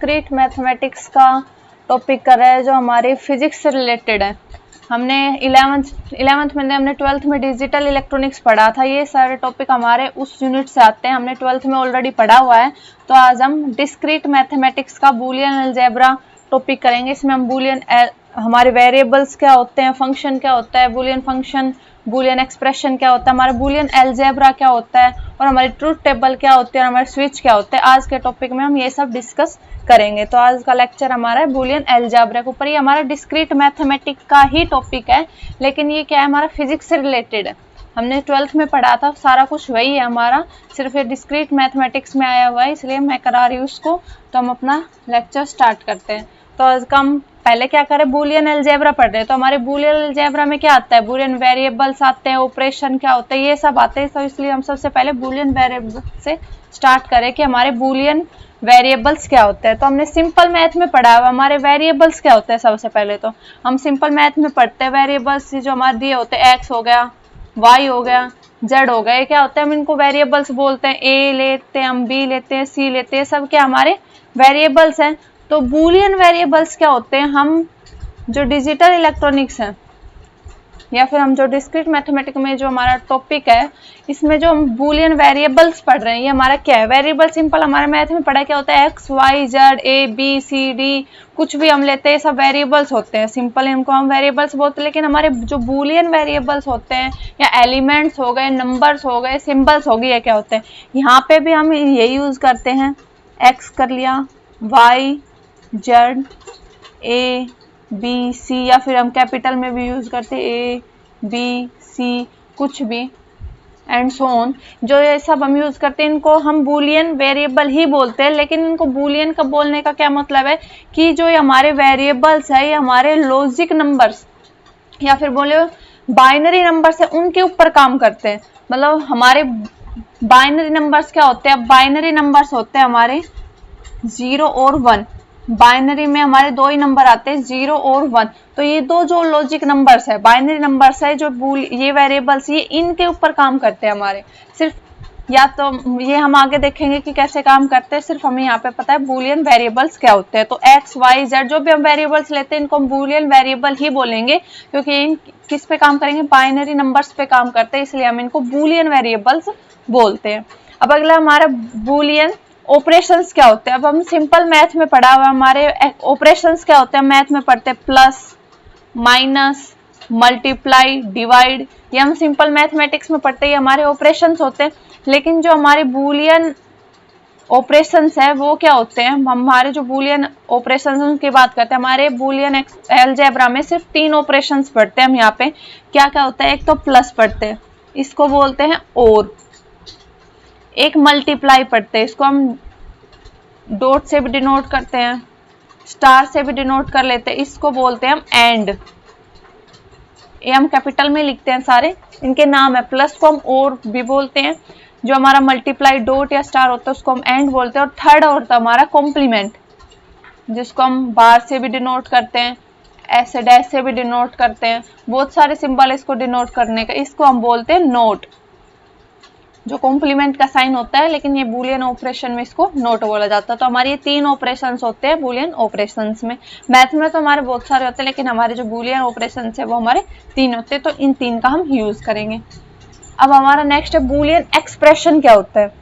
Discrete mathematics का topic कर रहे हैं जो हमारे फिजिक्स से रिलेटेड है। हमने 11th में हमने 12th में डिजिटल इलेक्ट्रॉनिक्स पढ़ा था। ये सारे टॉपिक हमारे उस यूनिट से आते हैं, हमने 12th में ऑलरेडी पढ़ा हुआ है। तो आज हम डिस्क्रीट मैथमेटिक्स का बूलियन अलजेब्रा टॉपिक करेंगे। इसमें हम हमारे वेरिएबल्स क्या होते हैं, फंक्शन क्या होता है, बूलियन फंक्शन, बूलियन एक्सप्रेशन क्या होता है, हमारा बूलियन अलजेब्रा क्या होता है और हमारी ट्रूथ टेबल क्या होती है और हमारे स्विच क्या होते हैं। आज के टॉपिक में हम ये सब डिस्कस करेंगे। तो आज का लेक्चर हमारा है बूलियन अलजेब्रा के ऊपर। ये हमारा डिस्क्रीट मैथमेटिक्स का ही टॉपिक है, लेकिन ये क्या है, हमारा फिजिक्स से रिलेटेड है। हमने 12th में पढ़ा था, सारा कुछ वही है हमारा, सिर्फ ये डिस्क्रीट मैथमेटिक्स में आया हुआ है, इसलिए मैं करा रही हूँ उसको। तो हम अपना लेक्चर स्टार्ट करते हैं। तो आज का हम पहले क्या करें, बूलियन अलजेब्रा पढ़ रहे हैं। तो हमारे बूलियन अलजेब्रा में क्या आता है, बूलियन वेरिएबल्स आते हैं, ऑपरेशन क्या होता है, ये सब आते हैं। तो इसलिए हम सबसे पहले बूलियन वेरिएबल से स्टार्ट करें कि हमारे बूलियन वेरिएबल्स क्या होते हैं। तो हमने सिंपल मैथ में पढ़ा है हमारे वेरिएबल्स क्या होते हैं। सबसे पहले तो हम सिंपल मैथ में पढ़ते हैं वेरिएबल्स जो हमारे दिए होते हैं, एक्स हो गया, वाई हो गया, जेड हो गया, ये क्या होता है, हम इनको वेरिएबल्स बोलते हैं। ए लेते हैं हम, बी लेते हैं, सी लेते हैं, सब क्या हमारे वेरिएबल्स हैं। तो बूलियन वेरिएबल्स क्या होते हैं, हम जो डिजिटल इलेक्ट्रॉनिक्स हैं या फिर हम जो डिस्क्रीट मैथमेटिक्स में जो हमारा टॉपिक है, इसमें जो हम बूलियन वेरिएबल्स पढ़ रहे हैं, ये हमारा क्या है, वेरिएबल सिंपल हमारे मैथ में पढ़ा क्या होता है, X Y Z A B C D, कुछ भी हम लेते हैं सब वेरिएबल्स होते हैं। सिंपल इनको हम वेरिएबल्स बोलते हैं। लेकिन हमारे जो बूलियन वेरिएबल्स होते हैं या एलिमेंट्स हो गए, नंबर्स हो गए, सिंबल्स हो गई, ये क्या होते हैं, यहाँ पे भी हम ये यूज करते हैं। एक्स कर लिया, Y Z A B C, या फिर हम कैपिटल में भी यूज करते हैं ए बी सी, कुछ भी एंड सो ऑन, जो ये सब हम यूज करते हैं, इनको हम बूलियन वेरिएबल ही बोलते हैं। लेकिन इनको बूलियन का बोलने का क्या मतलब है कि जो ये हमारे वेरिएबल्स है, ये हमारे लॉजिक नंबर्स या फिर बोले बाइनरी नंबर्स है, उनके ऊपर काम करते हैं। मतलब हमारे बाइनरी नंबर्स क्या होते हैं, बाइनरी नंबर्स होते हैं हमारे 0 और 1। बाइनरी में हमारे दो ही नंबर आते हैं, 0 और 1। तो ये दो जो लॉजिक नंबर्स है, बाइनरी नंबर्स है, जो ये वेरिएबल्स, ये इनके ऊपर काम करते हैं हमारे। सिर्फ या तो ये हम आगे देखेंगे कि कैसे काम करते हैं, सिर्फ हमें यहाँ पे पता है बूलियन वेरिएबल्स क्या होते हैं। तो एक्स वाई जेड जो भी हम वेरिएबल्स लेते हैं, इनको हम बूलियन वेरिएबल ही बोलेंगे, क्योंकि इन किस पे काम करेंगे, बाइनरी नंबर्स पे काम करते हैं, इसलिए हम इनको बूलियन वेरिएबल्स बोलते हैं। अब अगला हमारा बूलियन ऑपरेशंस क्या होते हैं। अब हम सिंपल मैथ में पढ़ा हुआ, हमारे ऑपरेशंस क्या होते हैं, मैथ में पढ़ते हैं प्लस माइनस मल्टीप्लाई डिवाइड, ये हम सिंपल मैथमेटिक्स में पढ़ते हैं, हमारे ऑपरेशंस होते हैं। लेकिन जो हमारे बूलियन ऑपरेशंस है वो क्या होते हैं, हमारे जो बूलियन ऑपरेशंस हैं उनकी बात करते हैं। हमारे बूलियन अलजेब्रा में सिर्फ 3 ऑपरेशंस पढ़ते हैं हम। यहाँ पे क्या क्या होता है, एक तो प्लस पढ़ते हैं, इसको बोलते हैं और, एक मल्टीप्लाई पढ़ते हैं, इसको हम डॉट से भी डिनोट करते हैं, स्टार से भी डिनोट कर लेते हैं, इसको बोलते हैं हम एंड। ये हम कैपिटल में लिखते हैं, सारे इनके नाम है। प्लस को हम और भी बोलते हैं, जो हमारा मल्टीप्लाई डॉट या स्टार होता है उसको हम एंड बोलते हैं। और थर्ड होता है हमारा कॉम्प्लीमेंट, जिसको हम बार से भी डिनोट करते हैं, ऐसे डैश से भी डिनोट करते हैं, बहुत सारे सिंबल इसको डिनोट करने का, इसको हम बोलते हैं नोट, जो कॉम्प्लीमेंट का साइन होता है, लेकिन ये बूलियन ऑपरेशन में इसको नोट बोला जाता है। तो हमारे ये 3 ऑपरेशंस होते हैं बूलियन ऑपरेशंस में। मैथ में तो हमारे बहुत सारे होते हैं, लेकिन हमारे जो बूलियन ऑपरेशंस है वो हमारे 3 होते हैं। तो इन 3 का हम यूज करेंगे। अब हमारा नेक्स्ट है बूलियन एक्सप्रेशन क्या होता है।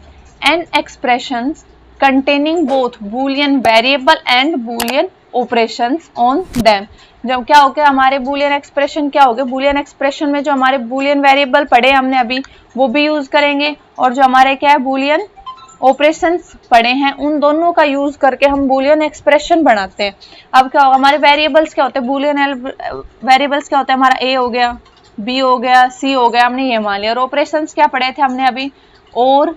An expressions containing both Boolean variable and Boolean operations on them. जब क्या हो गया हमारे बूलियन एक्सप्रेशन क्या हो गया, बूलियन एक्सप्रेशन में जो हमारे बूलियन वेरिएबल पढ़े हमने अभी वो भी यूज करेंगे, और जो हमारे क्या है बूलियन ऑपरेशंस पढ़े हैं उन दोनों का यूज करके हम बूलियन एक्सप्रेशन बनाते हैं। अब क्या होगा, हमारे वेरिएबल्स क्या होते हैं, बूलियन वेरिएबल्स क्या होता है, हमारा ए हो गया, बी हो गया, सी हो गया, हमने ये मान लिया। और ऑपरेशंस क्या पढ़े थे हमने अभी, और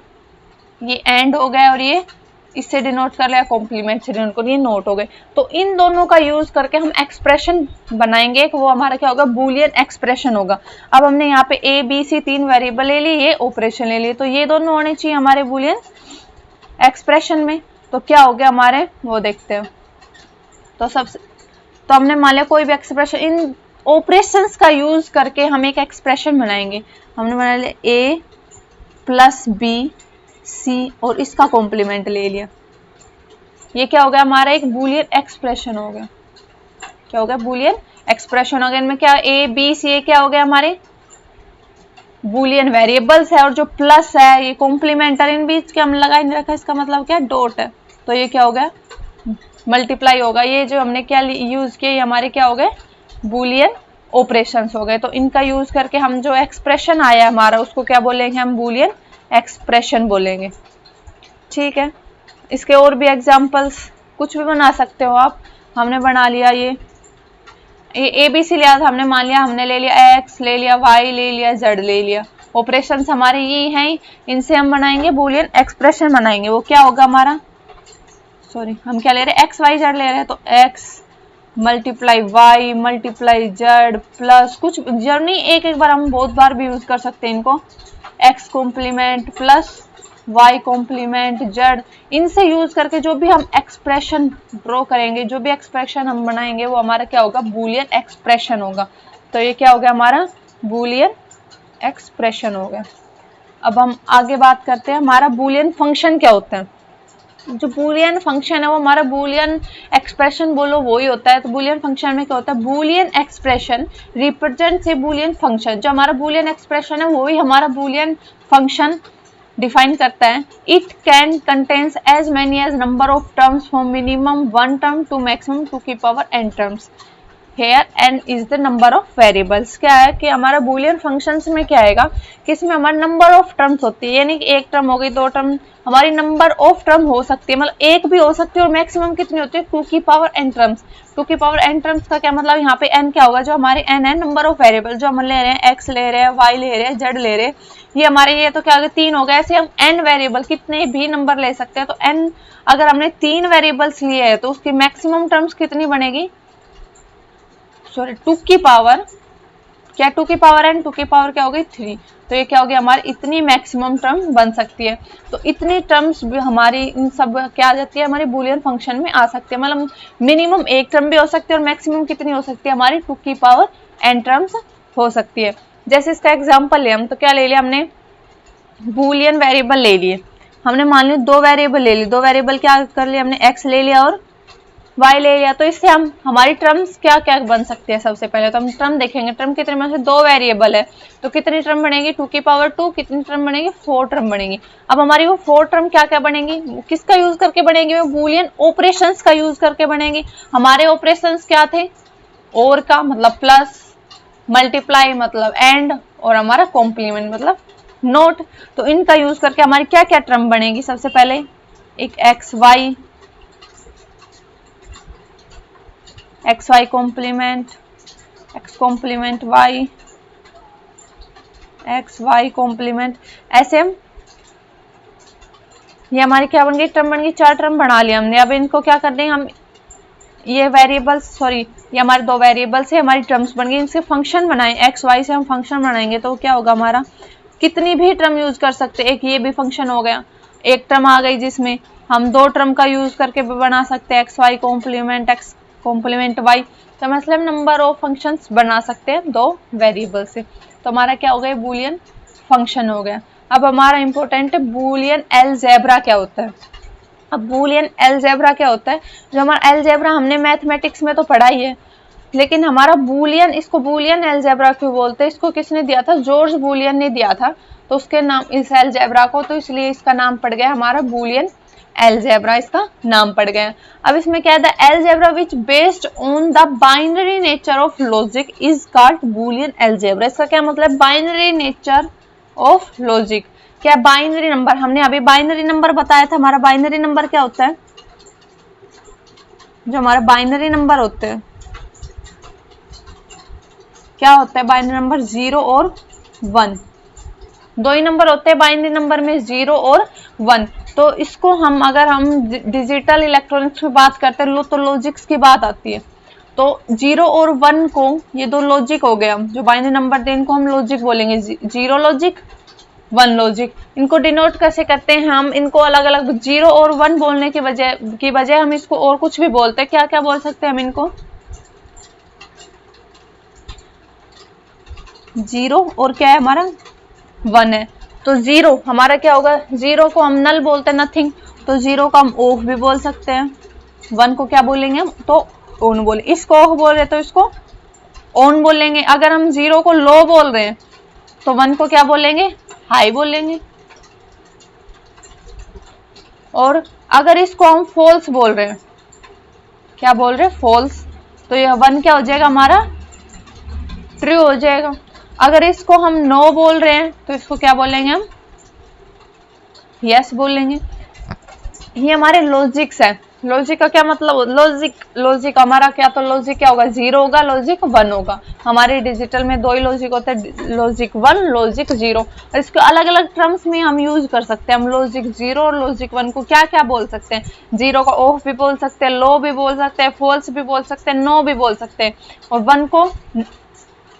ये एंड हो गया, और ये इससे डिनोट कर लिया, कॉम्प्लीमेंट से डिनोट कर, ये नोट हो गए। तो इन दोनों का यूज करके हम एक्सप्रेशन बनाएंगे, वो हमारा क्या होगा, बूलियन एक्सप्रेशन होगा। अब हमने यहाँ पे ए बी सी 3 वेरिएबल ले लिए, ये ऑपरेशन ले लिए, तो ये दोनों होने चाहिए हमारे बूलियन एक्सप्रेशन में। तो क्या हो गया हमारे, वो देखते हैं। तो हमने मान लिया कोई भी एक्सप्रेशन, इन ऑपरेशंस का यूज करके हम एक एक्सप्रेशन बनाएंगे। हमने बना लिया ए प्लस बी सी और इसका कॉम्प्लीमेंट ले लिया। ये क्या हो गया हमारा एक बूलियन एक्सप्रेशन हो गया। क्या हो गया? बूलियन एक्सप्रेशन हो गया। इनमें क्या ए बी सी क्या हो गया हमारे बूलियन वेरिएबल्स है, और जो प्लस है ये कॉम्प्लीमेंटर, इन बीच के हम लगा नहीं रखा, इसका मतलब क्या डॉट है, तो ये क्या हो गया मल्टीप्लाई होगा। ये जो हमने क्या यूज किया ये हमारे क्या हो गए बूलियन ऑपरेशंस हो गए। तो इनका यूज करके हम जो एक्सप्रेशन आया हमारा उसको क्या बोलेंगे हम बूलियन एक्सप्रेशन बोलेंगे। ठीक है, इसके और भी एग्जांपल्स कुछ भी बना सकते हो आप। हमने बना लिया ये ABC लिया था हमने, मान लिया हमने ले लिया X ले लिया Y ले लिया Z ले लिया, ऑपरेशंस हमारे ये हैं, इनसे हम बनाएंगे बूलियन एक्सप्रेशन बनाएंगे। वो क्या होगा हमारा, सॉरी हम क्या ले रहे हैं X Y Z ले रहे हैं, तो X multiply Y multiply Z plus कुछ जर्नी एक बार हम बहुत बार भी यूज कर सकते हैं इनको, X complement plus Y complement Z, इनसे यूज करके जो भी हम एक्सप्रेशन ड्रॉ करेंगे, जो भी एक्सप्रेशन हम बनाएंगे वो हमारा क्या होगा बूलियन एक्सप्रेशन होगा। तो ये क्या हो गया हमारा बूलियन एक्सप्रेशन हो गया। अब हम आगे बात करते हैं हमारा बूलियन फंक्शन क्या होता है। जो बूलियन फंक्शन है वो हमारा बूलियन एक्सप्रेशन बोलो वही होता है। तो बूलियन फंक्शन में क्या होता है, बूलियन एक्सप्रेशन रिप्रेजेंट्स ए बूलियन फंक्शन। जो हमारा बूलियन एक्सप्रेशन है वही हमारा बूलियन फंक्शन डिफाइन करता है। It can contains as many as number of terms from minimum 1 term to maximum 2 की power n terms. Here n is the number of variables. क्या है कि हमारा बूलियन फंक्शंस में क्या आएगा कि इसमें हमारा नंबर ऑफ टर्म्स होती है, यानी कि एक टर्म हो गई, दो टर्म, हमारी नंबर ऑफ टर्म हो सकती है, मतलब एक भी हो सकती है, और मैक्सिमम कितनी होती है 2 की पावर n टर्म्स। 2 की पावर n टर्म्स का क्या मतलब, यहाँ पे n क्या होगा, जो हमारे n है नंबर ऑफ वेरिएबल, जो हम ले रहे हैं x ले रहे हैं y ले रहे हैं z ले रहे हैं, ये हमारे ये तो क्या हो गया 3 हो गया। ऐसे हम n वेरिएबल कितने भी नंबर ले सकते हैं। तो n अगर हमने 3 वेरिएबल्स लिए हैं तो उसकी मैक्सिमम टर्म्स कितनी बनेगी, सॉरी 2 की पावर क्या 2 की पावर n, 2 की पावर क्या हो गई 3। तो ये क्या हो गया हमारी इतनी मैक्सिमम टर्म बन सकती है। तो इतनी टर्म्स भी हमारी इन सब क्या आ जाती है हमारी बूलियन फंक्शन में आ सकती है, मतलब मिनिमम एक टर्म भी हो सकती है और मैक्सिमम कितनी हो सकती है हमारी 2 की पावर n टर्म्स हो सकती है। जैसे इसका एग्जाम्पल ले हम, तो क्या ले लिया हमने बूलियन वेरिएबल ले लिए, हमने मान लिया 2 वेरिएबल ले लिए, 2 वेरिएबल क्या कर लिया हमने x ले लिया और y ले लिया। तो इससे हम हमारी टर्म्स क्या क्या बन सकती है, सबसे पहले तो हम टर्म देखेंगे, टर्म कितने में से 2 वेरिएबल है तो कितनी टर्म बनेगी 2 की पावर 2, कितनी टर्म बनेगी 4 टर्म बनेगी। अब हमारी वो 4 टर्म क्या क्या बनेगी, किसका यूज करके बनेगी, वो बूलियन ऑपरेशंस का यूज करके बनेगी। हमारे ऑपरेशंस क्या थे, और का मतलब प्लस, मल्टीप्लाई मतलब एंड, और हमारा कॉम्प्लीमेंट मतलब नोट। तो इनका यूज करके हमारी क्या क्या टर्म बनेगी, सबसे पहले एक X Y complement, X complement Y, X Y complement, ऐसे हम ये हमारी क्या बन गई टर्म बन गई, 4 टर्म बना लिया हमने। अब इनको क्या कर देंगे हम, ये वेरिएबल्स सॉरी ये हमारे 2 वेरिएबल्स है, हमारी टर्म्स बन गई, इनसे फंक्शन बनाए एक्स वाई से हम फंक्शन बनाएंगे। तो क्या होगा हमारा कितनी भी टर्म यूज कर सकते, एक ये भी फंक्शन हो गया, एक टर्म आ गई जिसमें हम 2 टर्म का यूज करके भी बना सकते हैं X Y complement X complement Y. तो मतलब नंबर ऑफ फंक्शंस बना सकते हैं 2 वेरिएबल से। तो हमारा क्या हो गया बूलियन फंक्शन हो गया। अब हमारा इंपॉर्टेंट है बूलियन अलजेब्रा क्या होता है। अब बूलियन अलजेब्रा क्या होता है, जो हमारा अलजेब्रा हमने मैथमेटिक्स में तो पढ़ा ही है, लेकिन हमारा बूलियन, इसको बूलियन अलजेब्रा क्यों बोलते हैं, इसको किसने दिया था, जॉर्ज बूलियन ने दिया था। तो उसके नाम इस अलजेब्रा को, तो इसलिए इसका नाम पड़ गया हमारा बूलियन अलजेब्रा, इसका नाम पड़ गया। अब इसमें क्या है, algebra which based on the binary nature of logic is called Boolean algebra. इसका क्या मतलब, बाइनरी नेचर ऑफ लॉजिक, क्या बाइनरी नंबर, हमने अभी बाइनरी नंबर बताया था। हमारा बाइनरी नंबर क्या होता है, जो हमारा बाइनरी नंबर होते हैं क्या होता है, बाइनरी नंबर 0 और 1, 2 ही नंबर होते हैं बाइनरी नंबर में, 0 और 1। तो इसको हम अगर हम डिजिटल इलेक्ट्रॉनिक्स में बात करते हैं तो लॉजिक्स की बात आती है। तो 0 और 1 को, ये 2 लॉजिक हो गया, जो बाइनरी नंबर थे इनको हम लॉजिक बोलेंगे, 0 लॉजिक 1 लॉजिक। इनको डिनोट कैसे करते हैं हम, इनको अलग अलग 0 और 1 बोलने की बजाय हम इसको और कुछ भी बोलते हैं। क्या क्या बोल सकते हैं हम इनको, 0 और क्या है हमारा 1 है। तो 0 हमारा क्या होगा, 0 को हम नल बोलते हैं, नथिंग, तो 0 को हम ऑफ भी बोल सकते हैं। 1 को क्या बोलेंगे हम, तो ऑन बोले, इसको ऑफ बोल रहे तो इसको ऑन बोलेंगे। अगर हम 0 को लो बोल रहे हैं तो 1 को क्या बोलेंगे, हाई बोलेंगे। और अगर इसको हम फॉल्स बोल रहे हैं, क्या बोल रहे हैं, फॉल्स, तो यह 1 क्या हो जाएगा हमारा, ट्रू हो जाएगा। अगर इसको हम नो बोल रहे हैं तो इसको क्या बोलेंगे हम, यस बोलेंगे। ये हमारे लॉजिक्स है। लॉजिक का क्या मतलब, लॉजिक हमारा क्या, तो लॉजिक क्या होगा, 0 होगा, लॉजिक 1 होगा। हमारे डिजिटल में 2 ही लॉजिक होते हैं, लॉजिक 1, लॉजिक 0। और इसको अलग अलग टर्म्स में हम यूज कर सकते हैं। हम लॉजिक 0 और लॉजिक 1 को क्या क्या बोल सकते हैं, 0 को ऑफ भी बोल सकते हैं, लो भी बोल सकते हैं, फॉल्स भी बोल सकते हैं, नो भी बोल सकते हैं। और 1 को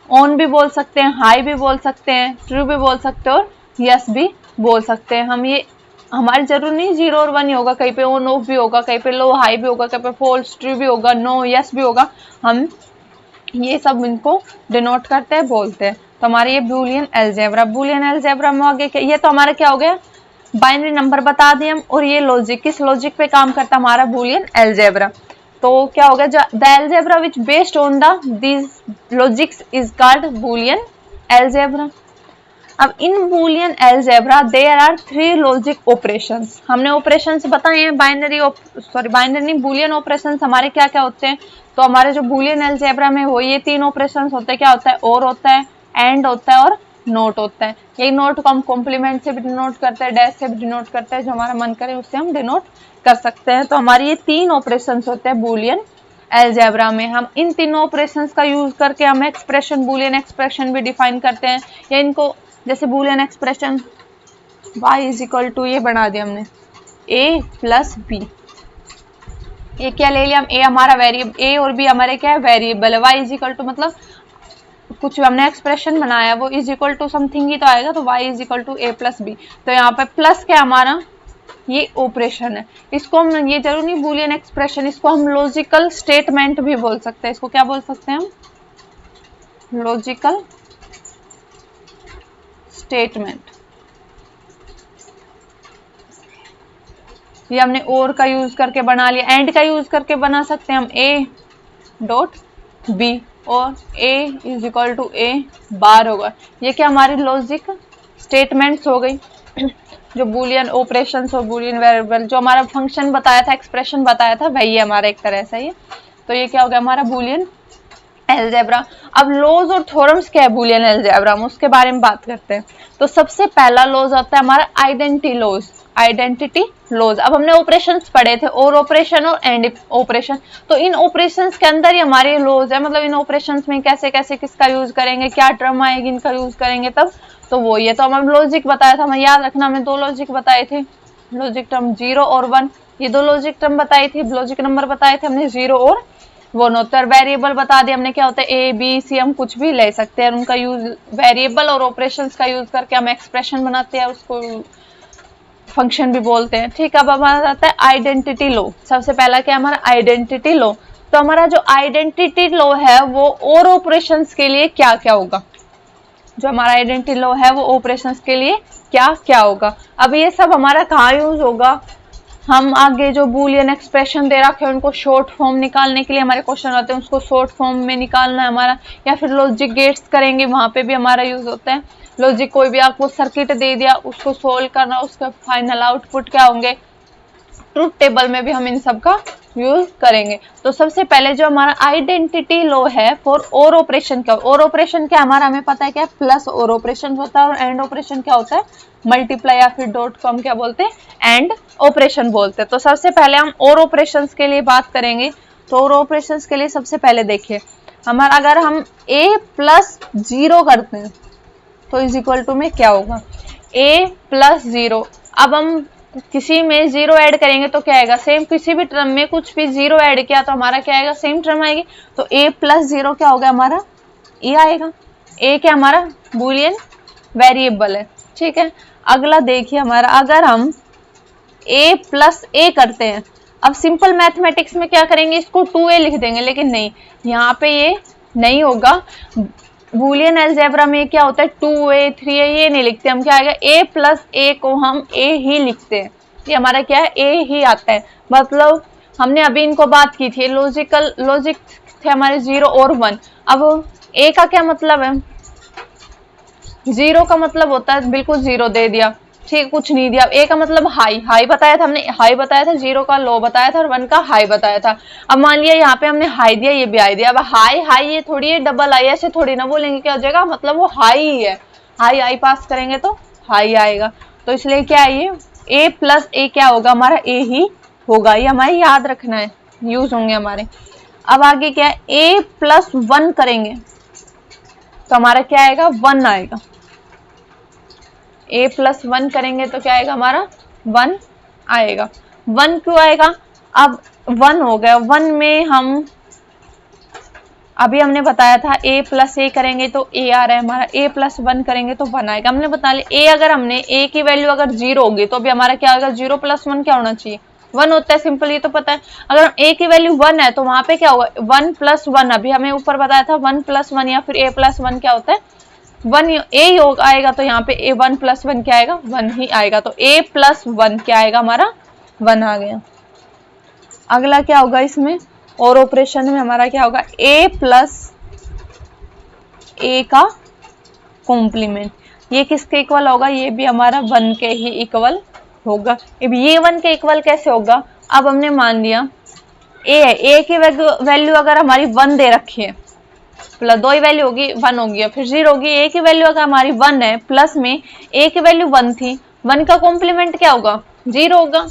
ऑन भी बोल सकते हैं, हाई भी बोल सकते हैं, ट्रू भी बोल सकते हैं और यस भी बोल सकते हैं। हम ये, हमारे जरूर नहीं 0 और 1 ही होगा, कहीं पे ऑन ऑफ भी होगा, कहीं पे लो हाई भी होगा, कहीं पे फॉल्स ट्रू भी होगा, नो यस भी होगा। हम ये सब इनको डिनोट करते हैं, बोलते हैं। तो हमारे ये बूलियन अलजेब्रा, बूलियन अलजेब्रा में आगे क्या, ये तो हमारा क्या हो गया, बाइनरी नंबर बता दिए हम। और ये लॉजिक, किस लॉजिक पे काम करता है हमारा बूलियन अलजेब्रा, तो क्या होगा, the algebra which based on the these logics is called Boolean algebra. अब in Boolean algebra there are 3 logic operations. हमने ऑपरेशंस बताए हैं, बाइनरी नहीं, बूलियन ऑपरेशंस हमारे क्या क्या होते हैं। तो हमारे जो बूलियन अलजेब्रा में हो ये 3 ऑपरेशंस होते हैं, क्या होता है, और होता है, एंड होता है और नोट होता है। यही नोट को हम कॉम्प्लीमेंट से भी डिनोट करते हैं, डैश से भी डिनोट करते हैं, जो हमारा मन करे उससे हम डिनोट कर सकते हैं। तो हमारी ये 3 ऑपरेशंस होते हैं बूलियन अलजेब्रा में। हम इन तीनों ऑपरेशंस का यूज करके हम एक्सप्रेशन, बूलियन एक्सप्रेशन भी डिफाइन करते हैं, या इनको जैसे Boolean expression y is equal to, ये बना दिया हमने a प्लस बी। ये क्या ले लिया हम, a हमारा वेरिएबल, a और b हमारे क्या है, वेरिएबल है। y इज इक्वल टू मतलब कुछ हमने एक्सप्रेशन बनाया, वो इज इक्वल टू समथिंग ही तो आएगा, तो y is equal to a plus B. तो यहाँ पे प्लस क्या हमारा, ये ऑपरेशन है। इसको हम, ये जरूर नहीं बूलियन एक्सप्रेशन, इसको हम लॉजिकल स्टेटमेंट भी बोल सकते हैं। इसको क्या बोल सकते हैं हम, लॉजिकल स्टेटमेंट। ये हमने और का यूज करके बना लिया, एंड का यूज करके बना सकते हैं हम a डॉट b, और a is equal to a bar होगा। ये क्या हमारी लॉजिक स्टेटमेंट्स हो गई, जो बूलियन ऑपरेशंस और बूलियन वेरिएबल, जो हमारा फंक्शन बताया था, एक्सप्रेशन बताया था, वही हमारा एक तरह से ये। तो ये क्या हो गया हमारा बूलियन अलजेब्रा। अब लॉज और थ्योरम्स क्या है बूलियन अलजेब्रा में, उसके बारे में बात करते हैं। तो सबसे पहला लॉज होता है हमारा आइडेंटिटी लॉज, आइडेंटिटी लॉज। अब हमने ऑपरेशंस पढ़े थे, और ऑपरेशन और एंड ऑपरेशन, तो इन ऑपरेशंस के अंदर ही हमारे लॉज है, मतलब इन ऑपरेशंस में कैसे कैसे किसका यूज करेंगे, क्या टर्म आएगी इनका यूज करेंगे तब, तो वो ये। तो हम लॉजिक बताया था, हमें याद रखना, हमने 2 लॉजिक बताए थे, लॉजिक टर्म 0 और 1, ये 2 लॉजिक टर्म बताई थी, लॉजिक नंबर बताए थे हमने 0 और 1 होता है। वेरिएबल बता दिया हमने क्या होता है, ए बी सी हम कुछ भी ले सकते हैं, उनका यूज वेरिएबल और ऑपरेशंस का यूज करके हम एक्सप्रेशन बनाते हैं, उसको फंक्शन भी बोलते हैं। ठीक है, अब हमारा आता है आइडेंटिटी लॉ। सबसे पहला क्या हमारा आइडेंटिटी लॉ। तो हमारा जो आइडेंटिटी लॉ है वो और ऑपरेशंस के लिए क्या क्या होगा, जो हमारा आइडेंटिटी लॉ है वो ऑपरेशंस के लिए क्या क्या होगा। अब ये सब हमारा कहाँ यूज होगा, हम आगे जो बूलियन एक्सप्रेशन दे रखे हैं उनको शॉर्ट फॉर्म निकालने के लिए हमारे क्वेश्चन आते हैं, उसको शॉर्ट फॉर्म में निकालना है हमारा, या फिर लॉजिक गेट्स करेंगे, वहां पे भी हमारा यूज होता है। लॉजिक कोई भी आपको सर्किट दे दिया, उसको सोल्व करना, उसका फाइनल आउटपुट क्या होंगे, ट्रुथ टेबल में भी हम इन सब का यूज करेंगे। तो सबसे पहले जो हमारा आइडेंटिटी लॉ है फॉर और ऑपरेशन क्या, और ऑपरेशन क्या हमारा हमें पता है क्या, प्लस और ऑपरेशन होता है, और एंड ऑपरेशन क्या होता है, मल्टीप्लाई या फिर डॉट को हम क्या बोलते हैं, एंड ऑपरेशन बोलते हैं। तो सबसे पहले हम और ऑपरेशंस के लिए बात करेंगे। तो और ऑपरेशंस के लिए सबसे पहले देखिए हमारा, अगर हम a प्लस 0 करते हैं तो इज इक्वल टू में क्या होगा, a प्लस 0। अब हम किसी में 0 ऐड करेंगे तो क्या आएगा, सेम किसी भी टर्म में कुछ भी 0 ऐड किया तो हमारा क्या आएगा, सेम टर्म आएगी। तो a प्लस 0 क्या होगा हमारा, a आएगा। a क्या हमारा बूलियन वेरिएबल है। ठीक है, अगला देखिए हमारा, अगर हम a प्लस a करते हैं, अब सिंपल मैथमेटिक्स में क्या करेंगे, इसको 2a लिख देंगे, लेकिन नहीं, यहाँ पे ये नहीं होगा। बूलियन अलजेब्रा में क्या होता है, 2a 3a ये नहीं लिखते हम, क्या आएगा, a प्लस a को हम a ही लिखते हैं, ये हमारा क्या है, a ही आता है। मतलब हमने अभी इनको बात की थी, लॉजिक थे हमारे 0 और 1। अब ए का क्या मतलब है, 0 का मतलब होता है बिल्कुल 0 दे दिया, ठीक, कुछ नहीं दिया। ए का मतलब हाई बताया था हमने, हाई बताया था, 0 का लो बताया था और 1 का हाई बताया था। अब मान लिया यहाँ पे हमने हाई दिया, ये भी हाई दिया। अब हाई ये थोड़ी है डबल आई, ऐसे थोड़ी ना बोलेंगे, क्या हो जाएगा, मतलब वो हाई ही है, हाई पास करेंगे तो हाई आएगा। तो इसलिए क्या है, ये ए प्लस ए क्या होगा हमारा, ए ही होगा। ये हमारे याद रखना है, यूज होंगे हमारे। अब आगे क्या है, ए प्लस 1 करेंगे तो हमारा क्या आएगा, 1 आएगा। a प्लस 1 करेंगे तो क्या आएगा हमारा, 1 आएगा। 1 क्यों आएगा, अब 1 हो गया, 1 में हम अभी हमने बताया था a प्लस ए करेंगे तो a आ रहा है हमारा, a प्लस 1 करेंगे तो 1 आएगा। हमने बता लिया a, अगर हमने a की वैल्यू अगर 0 होगी तो अभी हमारा क्या होगा, 0 प्लस 1 क्या होना चाहिए, 1 होता है, सिंपल, ये तो पता है। अगर a की वैल्यू 1 है तो वहां पे क्या होगा, 1 प्लस 1, अभी हमें ऊपर बताया था 1 प्लस 1 या फिर a प्लस 1 क्या होता है, 1 ए योग आएगा। तो यहाँ पे a 1 प्लस 1 क्या आएगा, 1 ही आएगा। तो a प्लस 1 क्या आएगा हमारा, 1 आ गया। अगला क्या होगा इसमें, और ऑपरेशन में हमारा क्या होगा, a प्लस ए का कॉम्प्लीमेंट, ये किसके इक्वल होगा, ये भी हमारा 1 के ही इक्वल होगा। अब ये 1 के इक्वल कैसे होगा, अब हमने मान लिया a है, a की वैल्यू अगर हमारी 1 दे रखी है, प्लस 2 ही वैल्यू होगी, 1 होगी, फिर 0 होगी। a की वैल्यू अगर हमारी 1 है, प्लस में a की वैल्यू 1 थी, 1 का कॉम्प्लीमेंट क्या होगा, 0 होगा।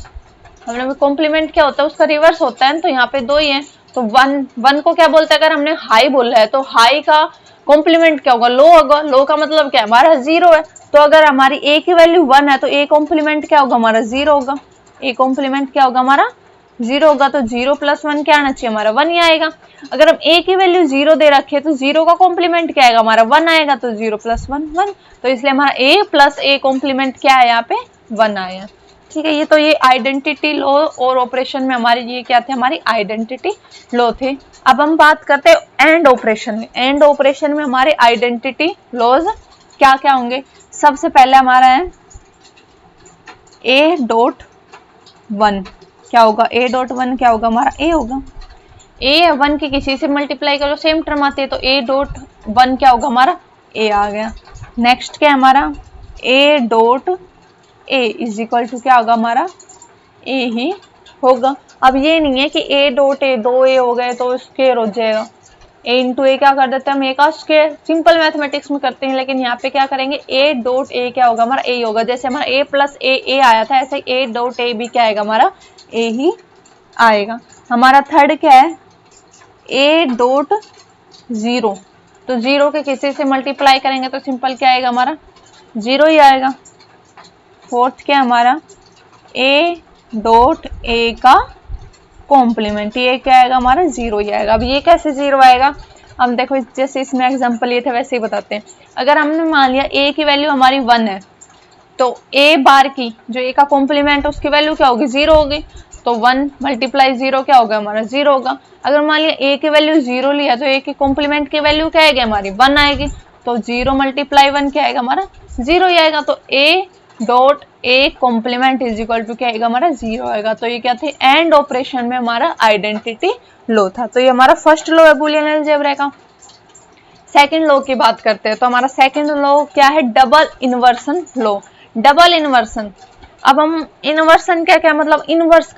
हमने कॉम्प्लीमेंट क्या होता है, उसका रिवर्स होता है, तो यहाँ पे 2 ही है, तो 1 को क्या बोलते हैं, अगर हमने हाई बोला है तो हाई का कॉम्प्लीमेंट क्या होगा, लो होगा। लो का मतलब क्या है, हमारा 0 है, तो अगर हमारी a की वैल्यू 1 है तो a कॉम्प्लीमेंट क्या होगा, हमारा 0 होगा। a कॉम्प्लीमेंट क्या होगा हमारा, 0 होगा। तो 0 प्लस 1 क्या आना चाहिए, हमारा 1 ही आएगा। अगर हम a की वैल्यू 0 दे रखे तो 0 का कॉम्प्लीमेंट क्या आएगा, हमारा 1 आएगा। तो 0 प्लस 1 1, तो इसलिए हमारा a प्लस a कॉम्प्लीमेंट क्या है, यहाँ पे 1 आया। ठीक है, ये तो ये आइडेंटिटी लॉ और ऑपरेशन में हमारी ये क्या थे, हमारी आइडेंटिटी लॉ थे। अब हम बात करते हैं एंड ऑपरेशन में। एंड ऑपरेशन में हमारे आइडेंटिटी लॉज क्या क्या होंगे। सबसे पहले हमारा है a डॉट 1 क्या होगा, a डॉट 1 क्या होगा, हमारा a होगा। a 1 की किसी से मल्टीप्लाई करो, सेम टर्म आती है, तो a डॉट 1 क्या होगा, हमारा a आ गया। नेक्स्ट क्या है हमारा, a dot a is equal to क्या होगा, हमारा a ही होगा। अब ये नहीं है कि a डॉट a 2a हो गए तो स्क्वायर हो जाएगा, a इंटू ए क्या कर देते हैं हम, a का स्क्वायर, सिंपल मैथमेटिक्स में करते हैं, लेकिन यहाँ पे क्या करेंगे, a डॉट a क्या होगा, हमारा a होगा। जैसे हमारा a प्लस a आया था, ऐसे a डॉट a भी क्या आएगा, हमारा a ही आएगा। हमारा थर्ड क्या है, a डॉट 0, तो 0 के किसी से मल्टीप्लाई करेंगे तो सिंपल क्या आएगा, हमारा 0 ही आएगा। फोर्थ क्या हमारा, a डॉट a का कॉम्प्लीमेंट, ये क्या आएगा, हमारा 0 ही आएगा। अब ये कैसे 0 आएगा, हम देखो जैसे इसमें एग्जांपल लिए थे वैसे ही बताते हैं। अगर हमने मान लिया a की वैल्यू हमारी 1 है, तो a बार की जो a का कॉम्प्लीमेंट उसकी वैल्यू क्या होगी, 0 होगी। तो 1 मल्टीप्लाई 0 क्या होगा, हमारा 0 होगा। अगर मान लिया a की वैल्यू 0 लिया तो a की कॉम्प्लीमेंट की वैल्यू क्या आएगी, हमारी 1 आएगी। तो 0 मल्टीप्लाई 1 क्या आएगा, हमारा 0 ही आएगा। तो a dot a complement is equal to क्या आएगा, हमारा 0 आएगा। तो ये क्या थे, एंड ऑपरेशन में हमारा आइडेंटिटी लॉ था। तो ये हमारा फर्स्ट लॉ है बूलियन अलजेब्रा का। सेकंड लॉ की बात करते हैं, तो हमारा सेकंड लॉ क्या है, double inversion law. Double inversion, अब हम इन्वर्सन क्या क्या मतलब, इन्वर्स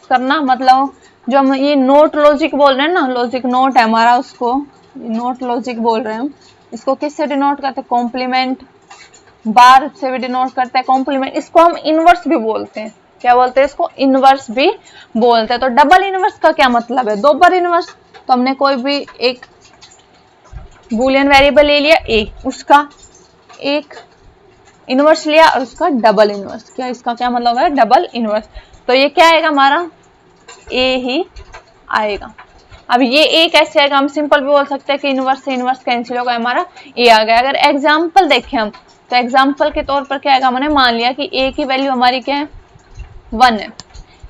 करना मतलब जो हम ये नोट लॉजिक बोल रहे हैं ना, लॉजिक नोट है हमारा, उसको नोट लॉजिक बोल रहे हैं हम। इसको किससे डिनोट करते हैं, कॉम्प्लीमेंट बार से भी डिनोट करते हैं कॉम्प्लीमेंट। इसको हम इनवर्स भी बोलते हैं, क्या बोलते हैं, इसको इनवर्स भी बोलते हैं। तो डबल इनवर्स का क्या मतलब है, दो बार इनवर्स। तो हमने कोई भी एक बूलियन वेरिएबल ले लिया a, उसका एक इनवर्स लिया और उसका डबल इनवर्स, क्या इसका क्या मतलब है, डबल इनवर्स। तो ये क्या आएगा, हमारा a ही आएगा। अब ये a कैसे आएगा, हम सिंपल भी बोल सकते हैं कि इनवर्स से इनवर्स कैंसिल होगा, हमारा a आ गया। अगर एग्जाम्पल देखें हम, तो एग्जाम्पल के तौर पर क्या आएगा, हमने मान लिया कि a की वैल्यू हमारी क्या है, 1 है।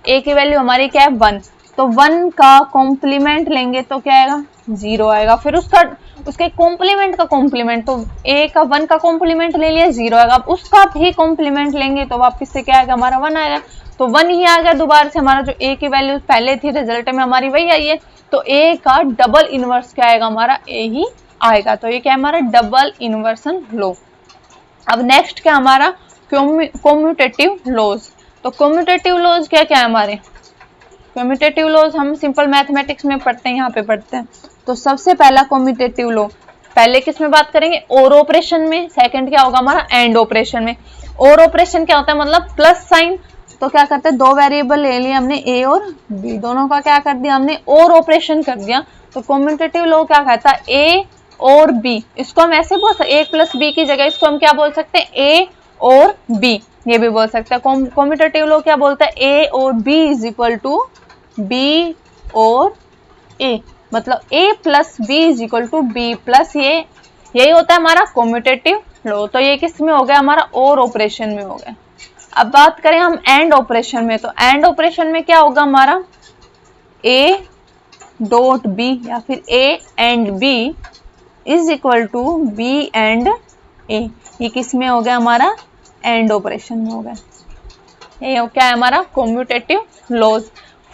a की वैल्यू हमारी क्या है, 1। तो 1 का कॉम्प्लीमेंट लेंगे तो क्या आएगा 0 आएगा। फिर उसके कॉम्प्लीमेंट का कॉम्प्लीमेंट, तो a का 1 का कॉम्प्लीमेंट ले लिया 0 आएगा। अब उसका भी कॉम्प्लीमेंट लेंगे तो वापस से क्या आएगा हमारा 1 आएगा। तो 1 ही आ गया दोबारा से, हमारा जो a की वैल्यू पहले थी रिजल्ट में हमारी वही आई है। तो a का डबल इनवर्स क्या आएगा हमारा a ही आएगा। तो ये क्या है हमारा डबल इन्वर्सन लॉ। अब नेक्स्ट क्या हमारा कम्यूटेटिव लॉज। तो कम्यूटेटिव लॉज क्या क्या है हमारे, कम्यूटेटिव लॉज हम सिंपल मैथमेटिक्स में पढ़ते हैं, यहाँ पे पढ़ते हैं। तो सबसे पहला कम्यूटेटिव लॉ, पहले किस में बात करेंगे और ऑपरेशन में, सेकंड क्या होगा हमारा एंड ऑपरेशन में। और ऑपरेशन क्या होता है मतलब प्लस साइन, तो क्या करते हैं दो वेरिएबल ले लिए हमने a और b, दोनों का क्या कर दिया हमने और ऑपरेशन कर दिया। तो कम्यूटेटिव लॉ क्या कहता है a और b, इसको हम ऐसे बोल सकते हैं a प्लस b की जगह इसको हम क्या बोल सकते हैं a और b, ये भी बोल सकते हैं। कम्यूटेटिव लॉ क्या बोलता है a और b is equal to b और a, मतलब a plus b is equal to b plus ये, यही होता है हमारा कम्यूटेटिव लॉ। तो ये किस में हो गया हमारा और ऑपरेशन में हो गया। अब बात करें हम एंड ऑपरेशन में, तो एंड ऑपरेशन में क्या होगा हमारा a डॉट b या फिर a and b is equal to b and a, ये किस में हो गया हमारा एंड ऑपरेशन में हो गया। ये क्या है हमारा कम्यूटेटिव लॉज।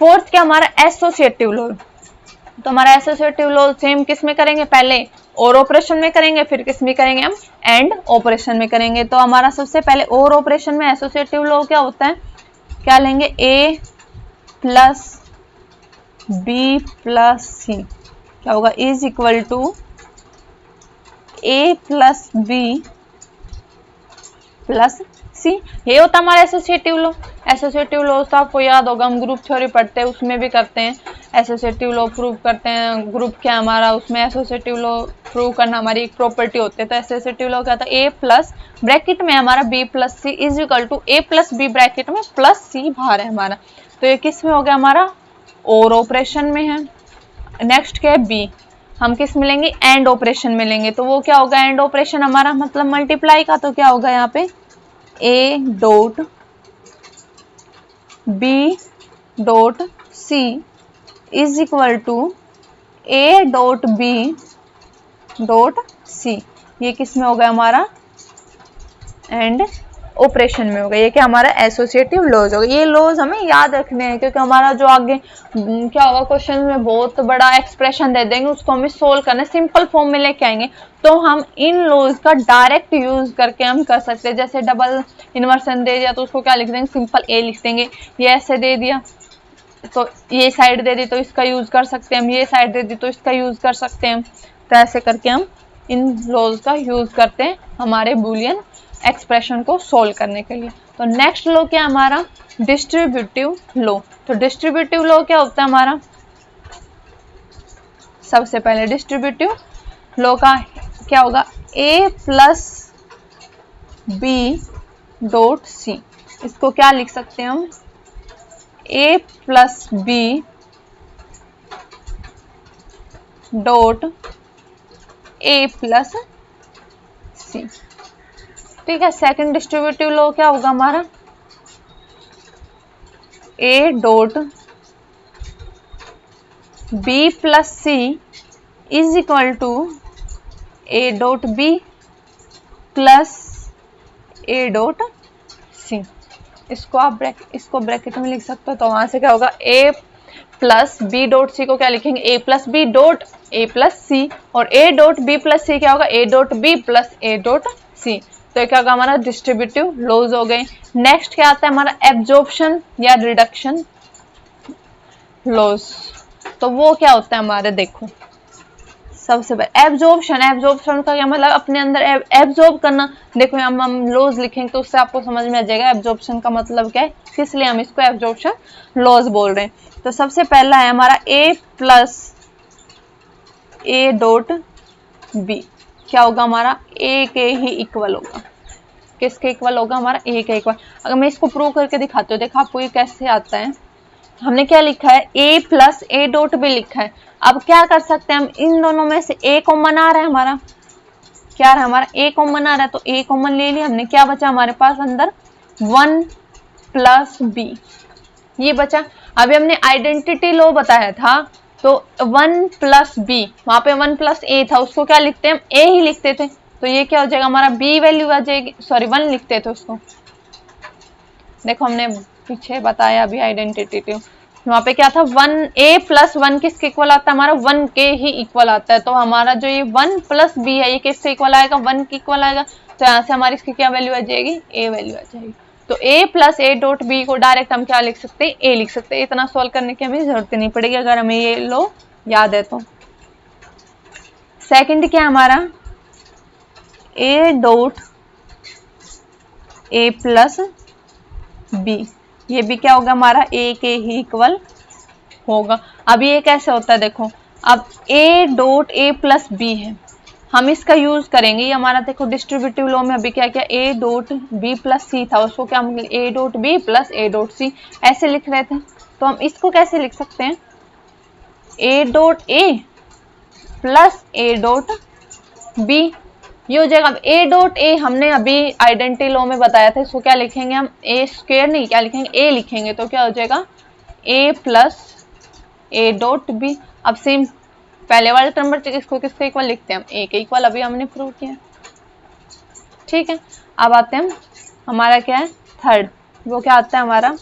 फोर्थ क्या हमारा एसोसिएटिव लॉ। तो हमारा एसोसिएटिव लॉ सेम किस में करेंगे, पहले और ऑपरेशन में करेंगे, फिर किस में करेंगे हम एंड ऑपरेशन में करेंगे। तो हमारा सबसे पहले और ऑपरेशन में एसोसिएटिव लॉ क्या होता है, क्या लेंगे a plus b plus c क्या होगा is equal to a plus b plus c, ये होता है हमारा एसोसिएटिव लॉ। एसोसिएटिव लॉ तो आपको याद होगा, हम ग्रुप थ्योरी पढ़ते हैं उसमें भी करते हैं, एसोसिएटिव लॉ प्रूव करते हैं। ग्रुप क्या हमारा, उसमें एसोसिएटिव लॉ प्रूव करना हमारी एक प्रॉपर्टी होती है। तो एसोसिएटिव लॉ क्या था a प्लस ब्रैकेट में हमारा b plus c is equal to a plus b bracket में प्लस c बाहर है हमारा। तो ये किस में हो गया हमारा और ऑपरेशन में है। नेक्स्ट क्या है b, हम किस में लेंगे एंड ऑपरेशन में लेंगे। तो वो क्या होगा एंड ऑपरेशन हमारा मतलब मल्टीप्लाई का, तो क्या होगा यहाँ पे a dot b dot c is equal to a dot b dot c, ये किस में हो गया हमारा एंड ऑपरेशन में हो गया। ये क्या हमारा एसोसिएटिव लॉज हो गया। ये लॉज हमें याद रखने हैं क्योंकि हमारा जो आगे क्या होगा क्वेश्चन में बहुत बड़ा एक्सप्रेशन दे देंगे, उसको हमें सोल्व करना सिंपल फॉर्म में लेके आएंगे। तो हम इन लॉज का डायरेक्ट यूज करके हम कर सकते हैं। जैसे डबल इन्वर्सन दे दिया तो उसको क्या लिख देंगे सिंपल a लिख देंगे। ये ऐसे दे दिया तो ये साइड दे दी तो इसका यूज कर सकते हैं हम, ये साइड दे दी तो इसका यूज कर सकते हैं। तो ऐसे करके हम इन लॉज का यूज करते हैं हमारे बूलियन एक्सप्रेशन को सोल्व करने के लिए। तो नेक्स्ट लॉ क्या हमारा डिस्ट्रीब्यूटिव लॉ। तो डिस्ट्रीब्यूटिव लॉ क्या होता है हमारा, सबसे पहले डिस्ट्रीब्यूटिव लॉ का क्या होगा a plus b dot c, इसको क्या लिख सकते हैं हम a plus b dot a plus c, ठीक है। सेकंड डिस्ट्रीब्यूटिव लॉ क्या होगा हमारा a dot b plus c is equal to a dot b plus a dot c, इसको आप इसको ब्रैकेट में लिख सकते हो। तो वहां से क्या होगा a plus b dot c को क्या लिखेंगे a plus b dot a plus c, और a dot b plus c क्या होगा a dot b plus a dot c। तो क्या होगा हमारा डिस्ट्रीब्यूटिव लॉज हो गए। नेक्स्ट क्या आता है हमारा एब्जॉर्प्शन या रिडक्शन लॉज। तो वो क्या होता है हमारे, देखो सबसे पहले एब्जॉर्प्शन, एब्जॉर्प्शन का क्या मतलब अपने अंदर एब्जॉर्ब करना। देखो हम लॉज लिखेंगे तो उससे आपको समझ में आ जाएगा एब्जॉर्प्शन का मतलब क्या है, किस लिए हम इसको एब्जॉर्प्शन लॉज बोल रहे हैं। तो सबसे पहला है हमारा a plus a dot b, क्या होगा हमारा a के ही इक्वल होगा। किसके इक्वल होगा हमारा a के इक्वल। अगर मैं इसको प्रूव करके दिखाती हूँ, देखो आपको ये कैसे आता है। हमने क्या लिखा है a plus a dot b लिखा है। अब क्या कर सकते हैं हम, इन दोनों में से a कॉमन आ रहा है हमारा, क्या रहा हमारा a कॉमन आ रहा है, तो a कॉमन ले लिया हमने। क्या बचा हमारे पास अंदर 1 प्लस b, ये बचा। अभी हमने आइडेंटिटी लॉ बताया था, तो 1 प्लस बी, वहां पे 1 प्लस ए था, उसको क्या लिखते हैं, हम ए ही लिखते थे, तो ये क्या हो जाएगा हमारा बी वैल्यू आ जाएगी, सॉरी 1 लिखते थे उसको। देखो हमने पीछे बताया अभी आइडेंटिटी टू, वहां पे क्या था 1 ए प्लस 1 किसके इक्वल आता है, हमारा 1 के ही इक्वल आता है, तो हमारा जो ये 1 प्लस बी है ये किसके इक्वल आएगा, 1 के इक्वल आएगा, तो यहाँ से हमारी इसकी क्या वैल्यू आ जाएगी, ए वैल्यू आ जाएगी। तो ए प्लस ए डॉट बी को डायरेक्ट हम क्या लिख सकते हैं, ए लिख सकते हैं, इतना सोल्व करने की हमें जरूरत नहीं पड़ेगी अगर हमें ये लो याद है तो। सेकंड क्या हमारा A dot A plus B, ये भी क्या होगा हमारा ए के ही इक्वल होगा। अब ये कैसे होता है देखो, अब A dot A plus B है, हम इसका यूज करेंगे, ये हमारा देखो डिस्ट्रीब्यूटिव लॉ में अभी क्या क्या A dot B plus C था, उसको क्या हम A dot B plus A dot C ऐसे लिख रहे थे, तो हम इसको कैसे लिख सकते हैं, A dot A plus A dot B, ये हो जाएगा। अब ए डॉट ए हमने अभी आइडेंटिटी लॉ में बताया था, इसको क्या लिखेंगे हम, ए स्क्वायर नहीं क्या लिखेंगे, ए लिखेंगे, तो क्या हो जाएगा ए प्लस ए डॉट बी। अब सेम पहले वाले टर्म पर इसको किसके इक्वल लिखते हैं, हम ए के इक्वल, अभी हमने प्रूव किया, ठीक है। अब आते हैं हमारा क्या है थर्ड, वो क्या आता है हमारा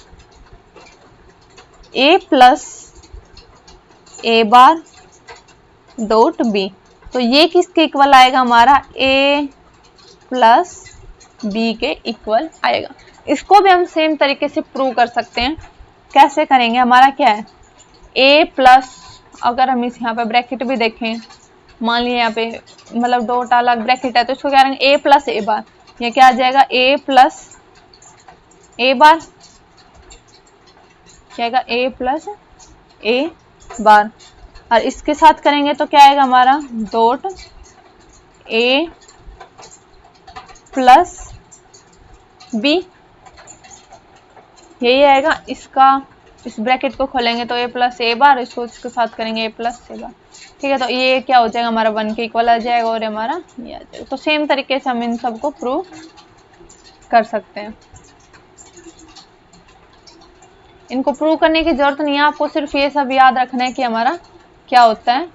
ए प्लस ए बार डॉट बी, तो ये किसके इक्वल आएगा हमारा ए प्लस बी के इक्वल आएगा। इसको भी हम सेम तरीके से प्रूव कर सकते हैं, कैसे करेंगे, हमारा क्या है ए प्लस, अगर हम इस यहाँ पे ब्रैकेट भी देखें, मान लिया यहाँ पे मतलब डॉट अलग ब्रैकेट है, तो इसको क्या करेंगे ए प्लस ए बार, ये क्या आ जाएगा ए प्लस ए बार, क्या आएगा ए प्लस ए बार, और इसके साथ करेंगे तो क्या आएगा हमारा डॉट ए प्लस बी, यही आएगा। इसका इस ब्रैकेट को खोलेंगे तो ए प्लस ए बार, इसको इसके साथ करेंगे ए प्लस ए बार, ठीक है, तो ये क्या हो जाएगा हमारा 1 के इक्वल आ जाएगा और हमारा ये आ जाएगा। तो सेम तरीके से हम इन सबको प्रूव कर सकते हैं। इनको प्रूव करने की जरूरत नहीं है, आपको सिर्फ ये सब याद रखना है कि हमारा क्या होता है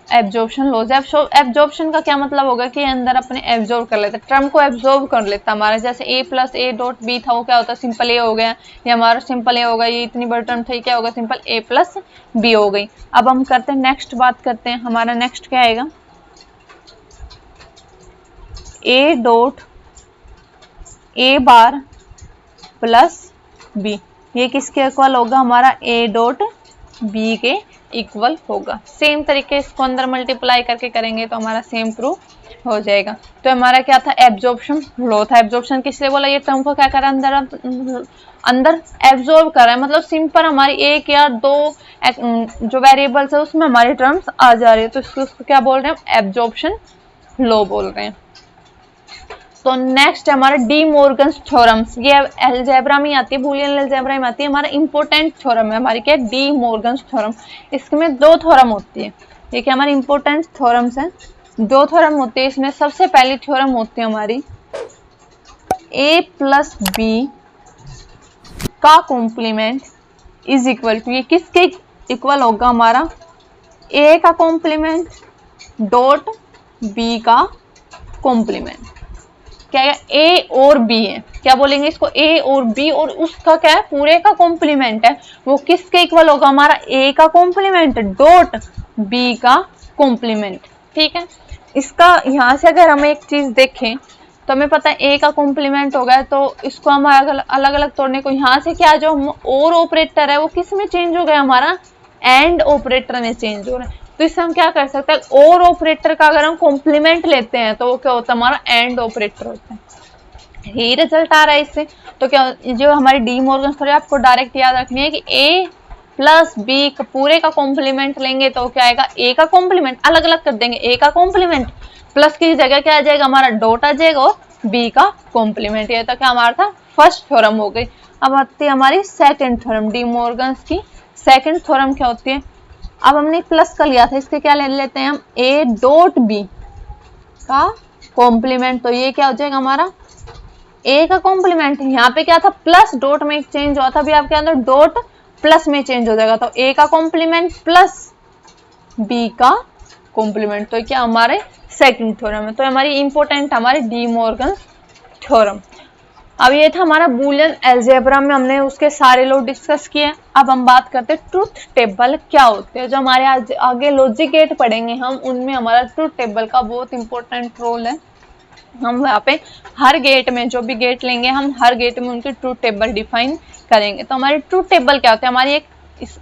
एब्जॉर्प्शन लॉज। एब्जॉर्प्शन का क्या मतलब होगा कि अंदर अपने एब्जॉर्ब कर लेता है, टर्म को एब्जॉर्ब कर लेता है हमारा, जैसे ए प्लस ए डॉट बी था, वो क्या होता है सिंपल ए हो गया, ये हमारा सिंपल ए होगा, ये इतनी बड़ी टर्म थी क्या होगा सिंपल ए प्लस बी हो गई। अब हम करते हैं नेक्स्ट, बात करते हैं हमारा नेक्स्ट क्या आएगा A dot A bar plus B, ये किसके इक्वल होगा हमारा ए डॉट बी के इक्वल होगा। सेम तरीके इसको अंदर मल्टीप्लाई करके करेंगे तो हमारा सेम प्रूफ हो जाएगा। तो हमारा क्या था एब्जॉर्प्शन लॉ था। एब्जॉर्प्शन किस लिए बोला, ये टर्म को क्या कर रहा है अंदर एब्जॉर्ब कर रहा है, मतलब सिंपल हमारी एक या दो जो वेरिएबल्स है उसमें हमारी टर्म्स आ जा रही है, तो इसको क्या बोल रहे हैं एब्जॉर्प्शन लॉ बोल रहे हैं। तो नेक्स्ट है हमारा डी मॉर्गन्स थ्योरम्स, ये अलजेब्रा में आती है, बूलियन अलजेब्रा में आती है, हमारा इंपॉर्टेंट थ्योरम है हमारी क्या डी मॉर्गन्स थ्योरम। इसमें दो थ्योरम होती है, ये क्या हमारी इंपॉर्टेंट थ्योरम्स है, दो थ्योरम होती है इसमें। सबसे पहली थ्योरम होती है हमारी ए प्लस बी का कॉम्प्लीमेंट इज इक्वल टू, ये किसके इक्वल होगा हमारा ए का कॉम्प्लीमेंट डॉट बी का कॉम्प्लीमेंट। क्या है ए और बी है, क्या बोलेंगे इसको ए और बी, और उसका क्या है पूरे का कॉम्प्लीमेंट है, वो किसके इक्वल होगा हमारा ए का कॉम्प्लीमेंट डॉट बी का कॉम्प्लीमेंट। ठीक है, इसका यहाँ से अगर हम एक चीज देखें तो हमें पता है ए का कॉम्प्लीमेंट हो गया, तो इसको हम अलग अलग तोड़ने को यहाँ से क्या जो और ऑपरेटर है वो किस में चेंज हो गया हमारा एंड ऑपरेटर में चेंज हो रहा है। तो इससे हम क्या कर सकते हैं और ऑपरेटर का अगर हम कॉम्प्लीमेंट लेते हैं तो वो क्या होता है हमारा एंड ऑपरेटर होता है, यही रिजल्ट आ रहा है इससे। तो क्या जो हमारी डी मॉर्गन थ्योरम आपको डायरेक्ट याद रखनी है कि ए प्लस बी पूरे का कॉम्प्लीमेंट लेंगे तो क्या आएगा ए का कॉम्प्लीमेंट, अलग अलग कर देंगे ए का कॉम्प्लीमेंट प्लस की जगह क्या आ जाएगा हमारा डॉट आ जाएगा और बी का कॉम्प्लीमेंट। ये तो क्या हमारा था फर्स्ट थ्योरम हो गई। अब आती है हमारी सेकंड थ्योरम, डी मॉर्गन की सेकंड थ्योरम क्या होती है। अब हमने प्लस का लिया था, इसके क्या ले लेते हैं हम ए डॉट बी का कॉम्प्लीमेंट, तो ये क्या हो जाएगा हमारा ए का कॉम्प्लीमेंट। यहाँ पे क्या था प्लस डॉट में चेंज हुआ था, अभी आपके अंदर डॉट प्लस में चेंज हो जाएगा, तो ए का कॉम्प्लीमेंट प्लस बी का कॉम्प्लीमेंट, तो क्या हमारे सेकंड थ्योरम है। तो हमारी इंपॉर्टेंट हमारे डी मॉर्गन थ्योरम। अब ये था हमारा बूलियन अलजेब्रा में हमने उसके सारे लोग डिस्कस किए। अब हम बात करते हैं ट्रुथ टेबल क्या होते हैं। जो हमारे आज आगे लॉजिक गेट पढ़ेंगे हम, उनमें हमारा ट्रुथ टेबल का बहुत इंपॉर्टेंट रोल है। हम वहाँ पे हर गेट में जो भी गेट लेंगे हम हर गेट में उनकी ट्रुथ टेबल डिफाइन करेंगे। तो हमारी ट्रुथ टेबल क्या होती है, हमारी एक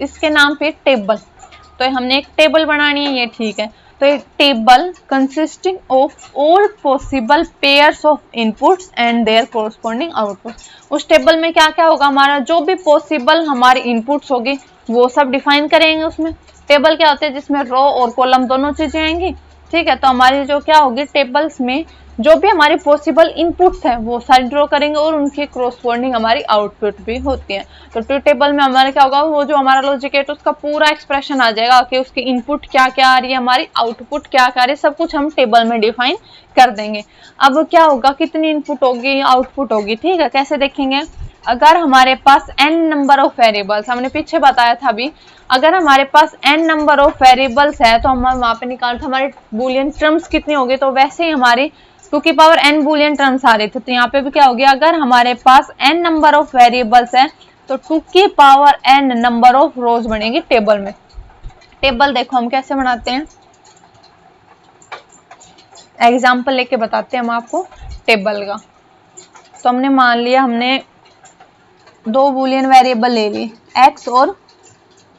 इसके नाम पे टेबल, तो हमने एक टेबल बनानी है, ये ठीक है। तो एक table consisting of all possible pairs of inputs and their corresponding output. उस टेबल में क्या क्या होगा, हमारा जो भी पॉसिबल हमारी इनपुट्स होगी वो सब डिफाइन करेंगे। उसमें टेबल क्या होते हैं जिसमें रो और कॉलम दोनों चीजें आएंगी, ठीक है। तो हमारी जो क्या होगी टेबल्स में जो भी हमारी पॉसिबल इनपुट्स हैं वो सारी ड्रॉ करेंगे और उनके कोरस्पॉन्डिंग हमारी आउटपुट भी होती है। तो ट्रुथ टेबल में हमारे क्या होगा, वो जो हमारा लॉजिक गेट उसका पूरा एक्सप्रेशन आ जाएगा कि उसकी इनपुट क्या क्या आ रही है, हमारी आउटपुट क्या क्या आ रही है, सब कुछ हम टेबल में डिफाइन कर देंगे। अब क्या होगा, कितनी इनपुट होगी आउटपुट होगी, ठीक है। कैसे देखेंगे, अगर हमारे पास n नंबर ऑफ वेरिएबल्स, हमने पीछे बताया था अभी, अगर हमारे पास n नंबर ऑफ वेरिएबल्स है तो हम वहां पे निकालते हमारे बूलियन टर्म्स कितनी होगी। तो वैसे ही हमारी 2 की पावर n बूलियन टर्म्स आ रहे थे, तो यहाँ पे भी क्या हो गया, अगर हमारे पास n नंबर ऑफ वेरिएबल्स है तो 2 की पावर n नंबर ऑफ रोज बनेगी टेबल में। टेबल देखो हम कैसे बनाते हैं, एग्जाम्पल लेके बताते हैं हम आपको टेबल का। तो हमने मान लिया हमने 2 बूलियन वेरिएबल ले ली x और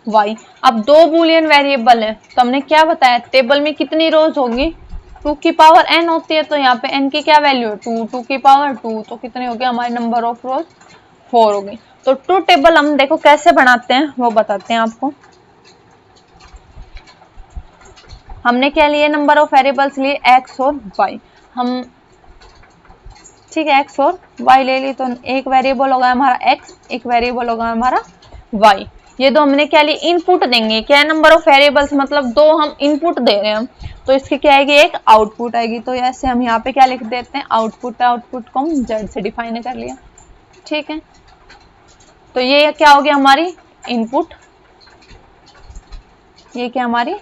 y। अब 2 बूलियन वेरिएबल है तो हमने क्या बताया, टेबल में कितनी रोज होगी, 2 की पावर n होती है। तो यहाँ पे n की क्या वैल्यू है 2, 2 की पावर 2, तो कितने हो गए हमारे नंबर ऑफ रोज 4 हो गई। तो ट्रुथ टेबल हम देखो कैसे बनाते हैं वो बताते हैं आपको। हमने क्या लिए, नंबर ऑफ वेरिएबल्स लिए x और y, हम ठीक है x और y ले ली। तो एक वेरिएबल होगा हमारा x, एक वेरिएबल होगा हमारा y। ये दो हमने क्या लिए, इनपुट देंगे। क्या नंबर ऑफ वेरिएबल्स मतलब 2 हम इनपुट दे रहे हैं, तो इसकी क्या आएगी, एक आउटपुट आएगी। तो ऐसे हम यहाँ पे क्या लिख देते हैं, आउटपुट। आउटपुट को हम z से डिफाइन कर लिया, ठीक है। तो ये क्या हो गया हमारी इनपुट, ये क्या हमारी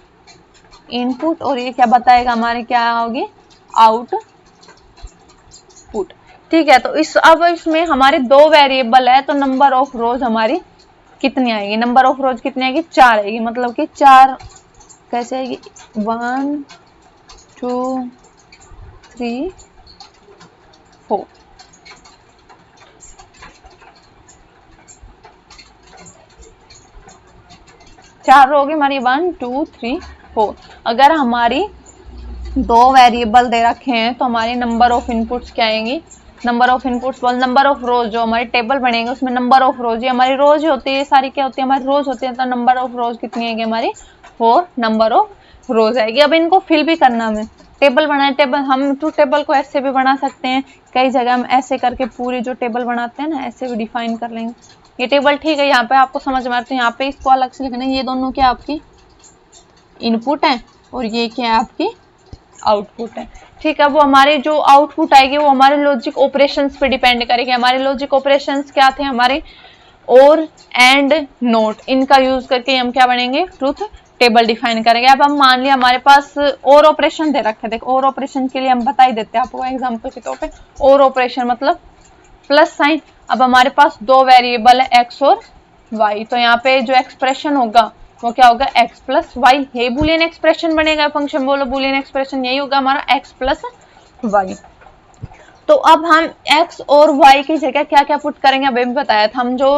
इनपुट, और ये क्या बताएगा हमारी क्या होगी आउटपुट, ठीक है। तो अब इसमें हमारे 2 वेरिएबल है तो नंबर ऑफ रोज हमारी कितनी आएगी, नंबर ऑफ रोज कितनी आएगी 4 आएगी। मतलब कि 4 कैसे आएगी, 1 2 3 4, 4 रो होगी हमारी 1 2 3 4। अगर हमारी 2 वेरिएबल दे रखे हैं तो हमारी नंबर ऑफ इनपुट्स क्या आएंगी, नंबर ऑफ इनपुट्स बोल नंबर ऑफ रोज, जो हमारी टेबल बनेंगे उसमें नंबर ऑफ रोज, ये हमारी रोज होती है, सारी क्या होती है हमारी रोज होती है। तो नंबर ऑफ रोज कितनी आएगी हमारी 4 नंबर ऑफ रोज आएगी। अब इनको फिल भी करना हमें, टेबल बनाए, टेबल हम ट्रुथ टेबल को ऐसे भी बना सकते हैं, कई जगह हम ऐसे करके पूरी जो टेबल बनाते हैं ना ऐसे भी डिफाइन कर लेंगे। ये टेबल ठीक है, यहाँ पे आपको समझ में आता है, यहाँ पे इसको अलग से लिखना है। ये दोनों क्या आपकी इनपुट है और ये क्या है आपकी आउटपुट है, ठीक है। वो हमारे जो आउटपुट आएगी वो हमारे लॉजिक ऑपरेशंस पे डिपेंड करेगी। हमारे लॉजिक ऑपरेशंस क्या थे, हमारे और एंड नोट, इनका यूज करके हम क्या बनेंगे ट्रुथ टेबल डिफाइन करेंगे। अब हम मान लिया हमारे पास और ऑपरेशन दे रखे, देखो और ऑपरेशन के लिए हम बता ही देते हैं आपको एग्जांपल के तौर पे। और ऑपरेशन मतलब प्लस साइन। अब हमारे पास 2 वेरिएबल है x और y, तो यहाँ पे जो एक्सप्रेशन होगा वो क्या होगा x प्लस वाई, ये बुलियन एक्सप्रेशन बनेगा। फंक्शन बोलो बुलियन एक्सप्रेशन यही होगा हमारा x प्लस वाई। तो अब हम x और y की जगह क्या क्या पुट करेंगे, अभी भी बताया था। हम जो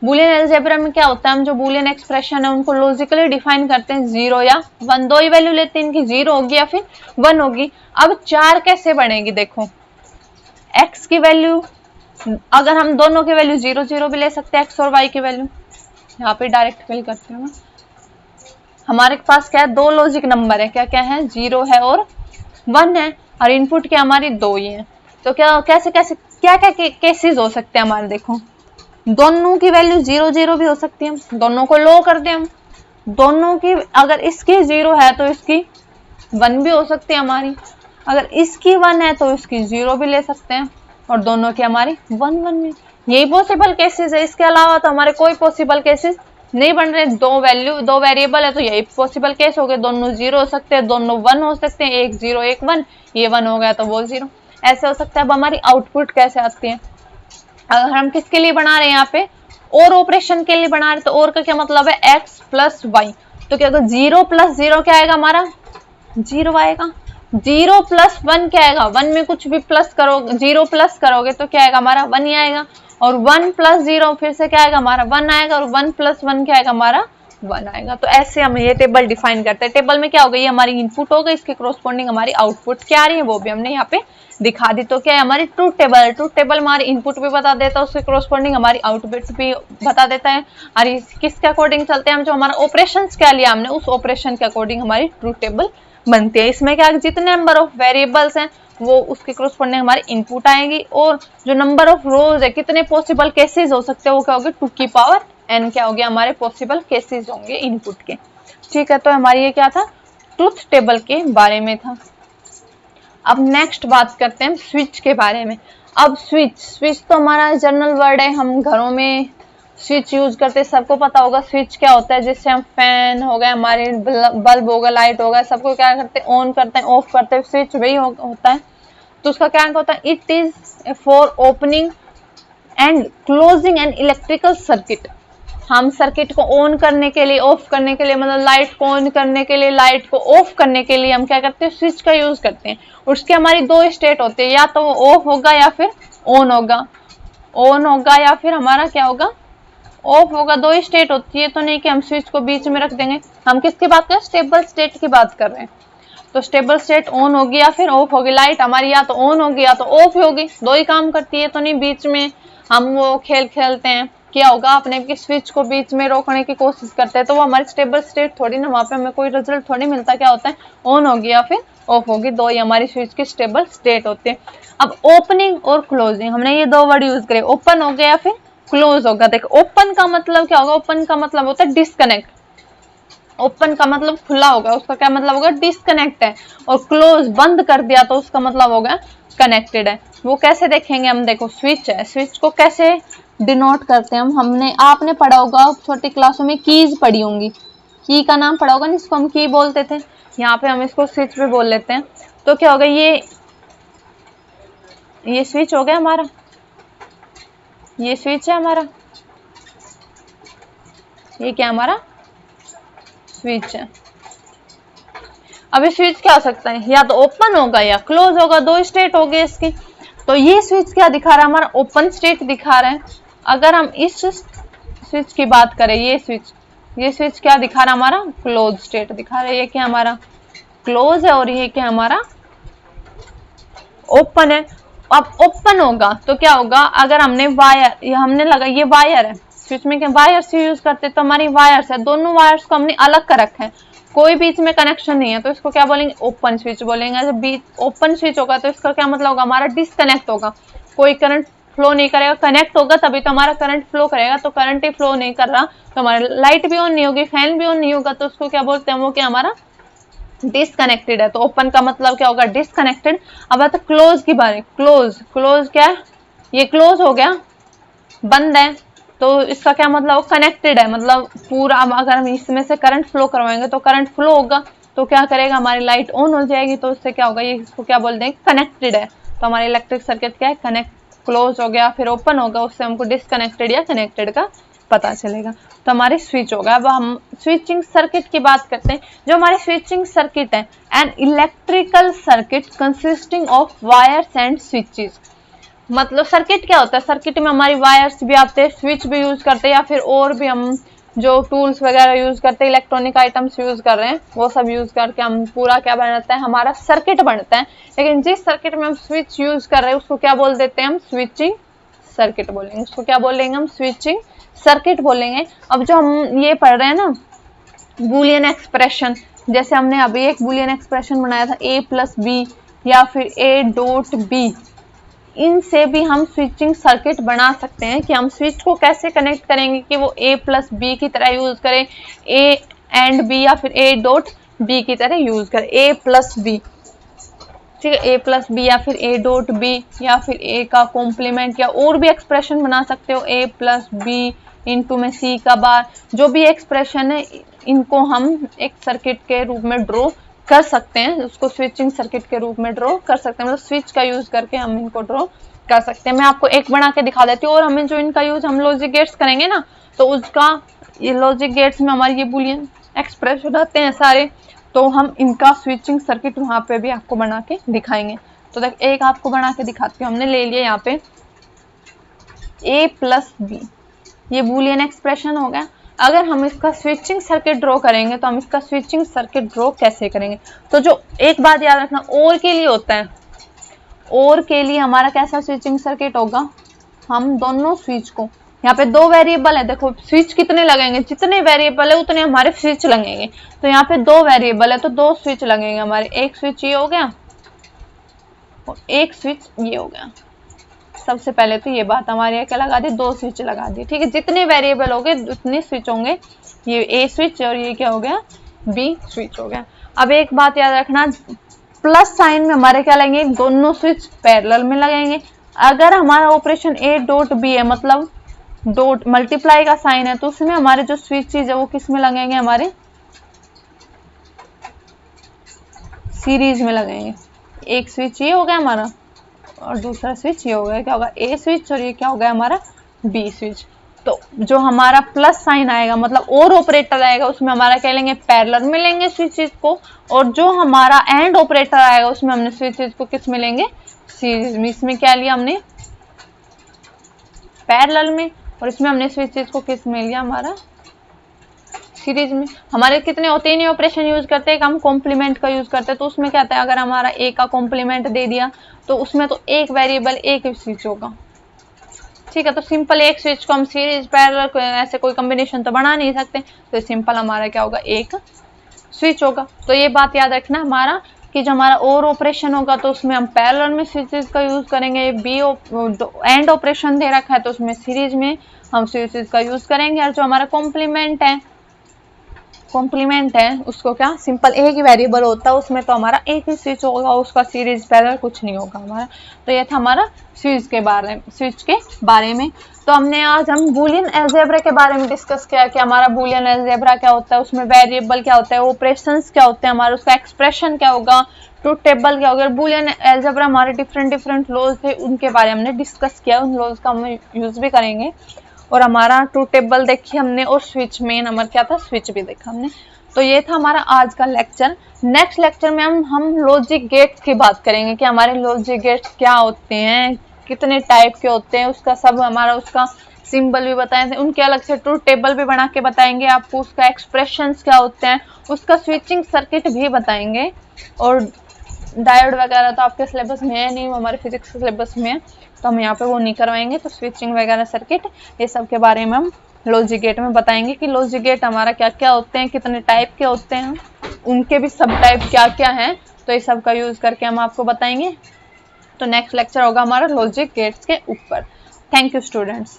बुलियन अलजेब्रा में क्या होता है, हम जो बुलियन एक्सप्रेशन है उनको लॉजिकली डिफाइन करते हैं 0 या 1, 2 ही वैल्यू लेते हैं इनकी, 0 होगी या फिर 1 होगी। अब 4 कैसे बनेगी, देखो x की वैल्यू, अगर हम दोनों की वैल्यू 0 0 भी ले सकते हैं, x और y की वैल्यू, यहाँ पे डायरेक्ट फिल करते हैं। हमारे पास क्या है 2 लॉजिक नंबर है, क्या क्या है 0 है और 1 है, और इनपुट क्या हमारी 2 ही है। तो क्या कैसे कैसे क्या क्या केसेस हो सकते हैं हमारे, देखो दोनों की वैल्यू 0 0 भी हो सकती है, दोनों को लो कर दें हम, दोनों की अगर इसकी 0 है तो इसकी 1 भी हो सकती है हमारी, अगर इसकी 1 है तो इसकी 0 भी ले सकते हैं, और दोनों की हमारी 1 1 में। यही पॉसिबल केसेस है, इसके अलावा तो हमारे कोई पॉसिबल केसेस नहीं बन रहे, दो वेरिएबल है तो यही पॉसिबल केस हो गए, दोनों 0 हो सकते हैं, दोनों 1 हो सकते हैं, एक 0 एक 1, ये 1 हो गया तो वो 0, ऐसे हो सकता है। अब हमारी आउटपुट कैसे आती है, अगर हम किसके लिए बना रहे हैं यहाँ पे और ऑपरेशन के लिए बना रहे, तो और का क्या मतलब है x प्लस वाई, तो क्या होगा 0 प्लस 0 क्या आएगा हमारा 0 आएगा, 0 प्लस 1 क्या आएगा 1 में कुछ भी प्लस करोगे 0 प्लस करोगे तो क्या आएगा हमारा 1 ही आएगा, और 1 प्लस 0 फिर से क्या आएगा हमारा 1 आएगा, और 1 प्लस 1 क्या आएगा हमारा 1 आएगा। तो ऐसे हम ये टेबल डिफाइन करते हैं। टेबल में क्या होगा, ये हमारी इनपुट होगा, इसके कोरस्पॉन्डिंग हमारी आउटपुट क्या आ रही है वो भी हमने यहाँ पे दिखा दी। तो क्या है हमारी ट्रूथ टेबल है, ट्रूथ टेबल हमारी इनपुट भी बता देता है, उसके कोरस्पॉन्डिंग हमारी आउटपुट भी बता देता है, और किसके अकॉर्डिंग चलते हैं हम, जो हमारा ऑपरेशंस क्या लिया हमने उस ऑपरेशन के अकॉर्डिंग हमारी ट्रूथ टेबल बनती है। इसमें क्या जितने नंबर ऑफ वेरिएबल्स हैं वो उसके कोरस्पॉन्डिंग हमारी इनपुट आएगी, और जो नंबर ऑफ रोज है कितने पॉसिबल केसेस हो सकते हैं वो क्या होगा 2 की पावर n क्या हो गया हमारे पॉसिबल केसेस होंगे इनपुट के। ठीक है, तो हमारी ये क्या था ट्रूथ टेबल के बारे में था। अब नेक्स्ट बात करते हैं स्विच के बारे में। अब स्विच तो हमारा जनरल वर्ड है, हम घरों में स्विच यूज करते हैं, सबको पता होगा स्विच क्या होता है, जिससे हम फैन हो गए हमारे बल्ब होगा लाइट होगा सबको क्या करते हैं ऑन करते हैं ऑफ करते हैं, स्विच वही होता है। तो उसका क्या होता है, it is for opening and closing an electrical circuit. हम सर्किट को ऑन करने के लिए ऑफ करने के लिए, मतलब लाइट को ऑन करने के लिए लाइट को ऑफ करने के लिए हम क्या करते हैं स्विच का यूज करते हैं। उसके हमारी 2 स्टेट होते हैं, या तो वो ऑफ होगा या फिर ऑन होगा, ऑन होगा या फिर हमारा क्या होगा ऑफ होगा, 2 स्टेट होती है। तो नहीं कि हम स्विच को बीच में रख देंगे। हम किसकी बात कर रहे हैं स्टेबल स्टेट की बात कर रहे हैं। तो स्टेबल स्टेट ऑन होगी या फिर ऑफ होगी, लाइट हमारी या तो ऑन होगी या तो ऑफ होगी, 2 ही काम करती है। तो नहीं बीच में हम वो खेल खेलते हैं, क्या होगा अपने की स्विच को बीच में रोकने की कोशिश करते हैं, तो वो हमारी स्टेबल स्टेट थोड़ी ना, वहां पे हमें कोई रिजल्ट थोड़ी मिलता। क्या होता है ऑन होगी या फिर ऑफ होगी, 2 ही हमारी स्विच की स्टेबल स्टेट होती है। अब ओपनिंग और क्लोजिंग हमने ये 2 वर्ड यूज करे, ओपन हो गया या फिर क्लोज होगा। देखो ओपन का मतलब क्या होगा, ओपन का मतलब होता है डिस्कनेक्ट, ओपन का मतलब खुला होगा, उसका क्या मतलब होगा डिस्कनेक्ट है, और क्लोज बंद कर दिया तो उसका मतलब होगा कनेक्टेड है। वो कैसे देखेंगे हम, देखो स्विच है, स्विच को कैसे डिनोट करते हैं हमने आपने पढ़ा होगा छोटी क्लासों में, कीज पढ़ी होंगी, की का नाम पढ़ा होगा, जिसको हम की बोलते थे, यहाँ पे हम इसको स्विच भी बोल लेते हैं। तो क्या होगा ये स्विच हो गया हमारा, ये स्विच है हमारा, ये क्या हमारा स्विच है। अब ये स्विच क्या हो सकता है, या तो ओपन होगा या क्लोज होगा, 2 स्टेट हो गए इसकी। तो ये स्विच क्या दिखा रहा है हमारा ओपन स्टेट दिखा रहा है। अगर हम इस स्विच की बात करें, ये स्विच क्या दिखा रहा है हमारा क्लोज स्टेट दिखा रहा है। ये क्या हमारा क्लोज है और ये क्या हमारा ओपन है। अब ओपन होगा तो क्या होगा, अगर हमने वायर, ये हमने लगा ये वायर है, स्विच में क्या वायर से यूज करते, तो हमारी वायर्स है, दोनों वायर्स को हमने अलग कर रखा है, कोई बीच में कनेक्शन नहीं है, तो इसको क्या बोलेंगे ओपन स्विच बोलेंगे। जब बीच ओपन स्विच होगा तो इसका क्या मतलब होगा हमारा डिस्कनेक्ट होगा, कोई करंट फ्लो नहीं करेगा, कनेक्ट होगा तभी तो हमारा करंट फ्लो करेगा, तो करंट ही फ्लो नहीं कर रहा तो हमारी लाइट भी ऑन नहीं होगी, फैन भी ऑन नहीं होगा, तो उसको क्या बोलते हैं वो क्या हमारा डिस्कनेक्टेड है। तो ओपन का मतलब क्या होगा डिस्कनेक्टेड। अब आता क्लोज की बारे, क्लोज क्या है, ये क्लोज हो गया बंद है, तो इसका क्या मतलब कनेक्टेड है, मतलब पूरा। अगर हम इसमें से करंट फ्लो करवाएंगे तो करंट फ्लो होगा, तो क्या करेगा हमारी लाइट ऑन हो जाएगी, तो उससे क्या होगा ये इसको क्या बोलते हैं कनेक्टेड है। तो हमारी इलेक्ट्रिक सर्किट क्या है कनेक्ट, क्लोज हो गया फिर ओपन होगा, उससे हमको डिस्कनेक्टेड या कनेक्टेड का पता चलेगा। तो हमारी स्विच होगा। अब हम स्विचिंग सर्किट की बात करते हैं। जो हमारी स्विचिंग सर्किट है, an electrical circuit consisting of wires and switches. मतलब सर्किट क्या होता है, सर्किट में हमारी वायर्स भी आते हैं, स्विच भी यूज करते हैं, या फिर और भी हम जो टूल्स वगैरह यूज करते हैं, इलेक्ट्रॉनिक आइटम्स यूज कर रहे हैं, वो सब यूज करके हम पूरा क्या बनाता है हमारा सर्किट बनता है। लेकिन जिस सर्किट में हम स्विच यूज कर रहे हैं उसको क्या बोल देते हैं हम स्विचिंग सर्किट बोलेंगे, उसको क्या बोलेंगे हम स्विचिंग सर्किट बोलेंगे। अब जो हम ये पढ़ रहे हैं ना बूलियन एक्सप्रेशन, जैसे हमने अभी एक बूलियन एक्सप्रेशन बनाया था a प्लस बी या फिर a डॉट बी, इनसे भी हम स्विचिंग सर्किट बना सकते हैं कि हम स्विच को कैसे कनेक्ट करेंगे कि वो a प्लस बी की तरह यूज करें, a एंड बी या फिर a डॉट बी की तरह यूज करें, a प्लस बी, ठीक है, a प्लस बी या फिर a डॉट बी या फिर a का कॉम्प्लीमेंट, या और भी एक्सप्रेशन बना सकते हो a प्लस बी इनटू में सी का बार, जो भी एक्सप्रेशन है इनको हम एक सर्किट के रूप में ड्रॉ कर सकते हैं, उसको स्विचिंग सर्किट के रूप में ड्रॉ कर सकते हैं, मतलब स्विच का यूज करके हम इनको ड्रॉ कर सकते हैं। मैं आपको एक बना के दिखा देती हूँ, और हमें जो इनका यूज हम लॉजिक गेट्स करेंगे ना, तो उसका ये लॉजिक गेट्स में हमारे ये बुलियन एक्सप्रेशन रहते हैं सारे, तो हम इनका स्विचिंग सर्किट वहां पे भी आपको बना के दिखाएंगे। तो देख एक आपको बना के दिखाती हूँ। हमने ले लिया यहाँ पे a प्लस बी, ये बुलियन एक्सप्रेशन हो गया। अगर हम इसका स्विचिंग सर्किट ड्रॉ करेंगे तो हम इसका स्विचिंग सर्किट ड्रॉ कैसे करेंगे? तो जो एक बात याद रखना, और के लिए होता है, और के लिए हमारा कैसा स्विचिंग सर्किट होगा, हम दोनों स्विच को, यहाँ पे दो वेरिएबल है, देखो स्विच कितने लगेंगे, जितने वेरिएबल है उतने हमारे स्विच लगेंगे। तो यहाँ पे दो वेरिएबल है तो दो स्विच लगेंगे हमारे, एक स्विच ये हो गया और एक स्विच ये हो गया। सबसे पहले तो ये बात हमारे क्या लगा दी, दो स्विच लगा दी, ठीक है। जितने वेरिएबल हो गए उतने स्विच होंगे, ये ए स्विच और ये क्या हो गया, बी स्विच हो गया। अब एक बात याद रखना, प्लस साइन में हमारे क्या लगेंगे, दोनों स्विच पैरेलल में लगेंगे। अगर हमारा ऑपरेशन ए डॉट बी है, मतलब डॉट मल्टीप्लाई का साइन है, तो उसमें हमारे जो स्विचेज है वो किस में लगेंगे, हमारे सीरीज में लगेंगे। एक स्विच ये हो गया हमारा और दूसरा स्विच ये हो गया, क्या होगा, ए स्विच, और ये क्या हो गया हमारा, बी स्विच। तो जो हमारा प्लस साइन आएगा, मतलब और ऑपरेटर आएगा, उसमें हमारा क्या लेंगे, पैरेलल में लेंगे स्विचेस को, और जो हमारा एंड ऑपरेटर आएगा उसमें हमने स्विचेस को किस में लेंगे, सीरीज में। इसमें क्या लिया हमने, पैरेलल में, और इसमें हमने स्विचेस को किस में लिया, हमारा सीरीज में। हमारे कितने होते हैं ऑपरेशन यूज करते हैं, हम कॉम्प्लीमेंट का यूज करते हैं। तो उसमें क्या आता है, अगर हमारा ए का कॉम्प्लीमेंट दे दिया तो उसमें तो एक वेरिएबल एक स्विच होगा, ठीक है। तो सिंपल एक स्विच को हम सीरीज पैरेलल ऐसे कोई कॉम्बिनेशन तो बना नहीं सकते, तो सिंपल हमारा क्या होगा, एक स्विच होगा। तो ये बात याद रखना हमारा कि जो हमारा और ऑपरेशन होगा तो उसमें हम पैरेलल में स्विचेस का यूज करेंगे, बी एंड ऑपरेशन दे रखा है तो उसमें सीरीज में हम स्विचेस का यूज करेंगे, और जो हमारा कॉम्प्लीमेंट है उसको क्या, सिंपल एक ही वेरिएबल होता है उसमें, तो हमारा एक ही स्विच होगा, उसका सीरीज पैरेलल कुछ नहीं होगा हमारा। तो ये था हमारा स्विच के बारे में। तो हमने आज हम बुलियन अलजेब्रा के बारे में डिस्कस किया कि हमारा बुलियन अलजेब्रा क्या होता है, उसमें वेरिएबल क्या होता है, ऑपरेशंस क्या होते हैं हमारे, उसका एक्सप्रेशन क्या होगा, ट्रूथ टेबल क्या होगा। बुलियन अलजेब्रा हमारे डिफरेंट लॉज थे, उनके बारे में हमने डिस्कस किया, उन लॉज का हम यूज भी करेंगे। और हमारा ट्रूथ टेबल देखी हमने, और स्विच मेन हमारा क्या था, स्विच भी देखा हमने। तो ये था हमारा आज का लेक्चर। नेक्स्ट लेक्चर में हम लॉजिक गेट्स की बात करेंगे कि हमारे लॉजिक गेट्स क्या होते हैं, कितने टाइप के होते हैं, उसका सब हमारा उसका सिंबल भी बताए थे, उनके अलग से ट्रूथ टेबल भी बना के बताएंगे आपको, उसका एक्सप्रेशंस क्या होते हैं, उसका स्विचिंग सर्किट भी बताएंगे। और डायोड वगैरह तो आपके सिलेबस में है नहीं, वो हमारे फिजिक्स सिलेबस में है, तो हम यहाँ पे वो नहीं करवाएंगे। तो स्विचिंग वगैरह सर्किट ये सब के बारे में हम लॉजिक गेट में बताएंगे कि लॉजिक गेट हमारा क्या क्या होते हैं, कितने टाइप के होते हैं, उनके भी सब टाइप क्या क्या हैं, तो ये सब का यूज करके हम आपको बताएंगे। तो नेक्स्ट लेक्चर होगा हमारा लॉजिक गेट्स के ऊपर। Thank you students.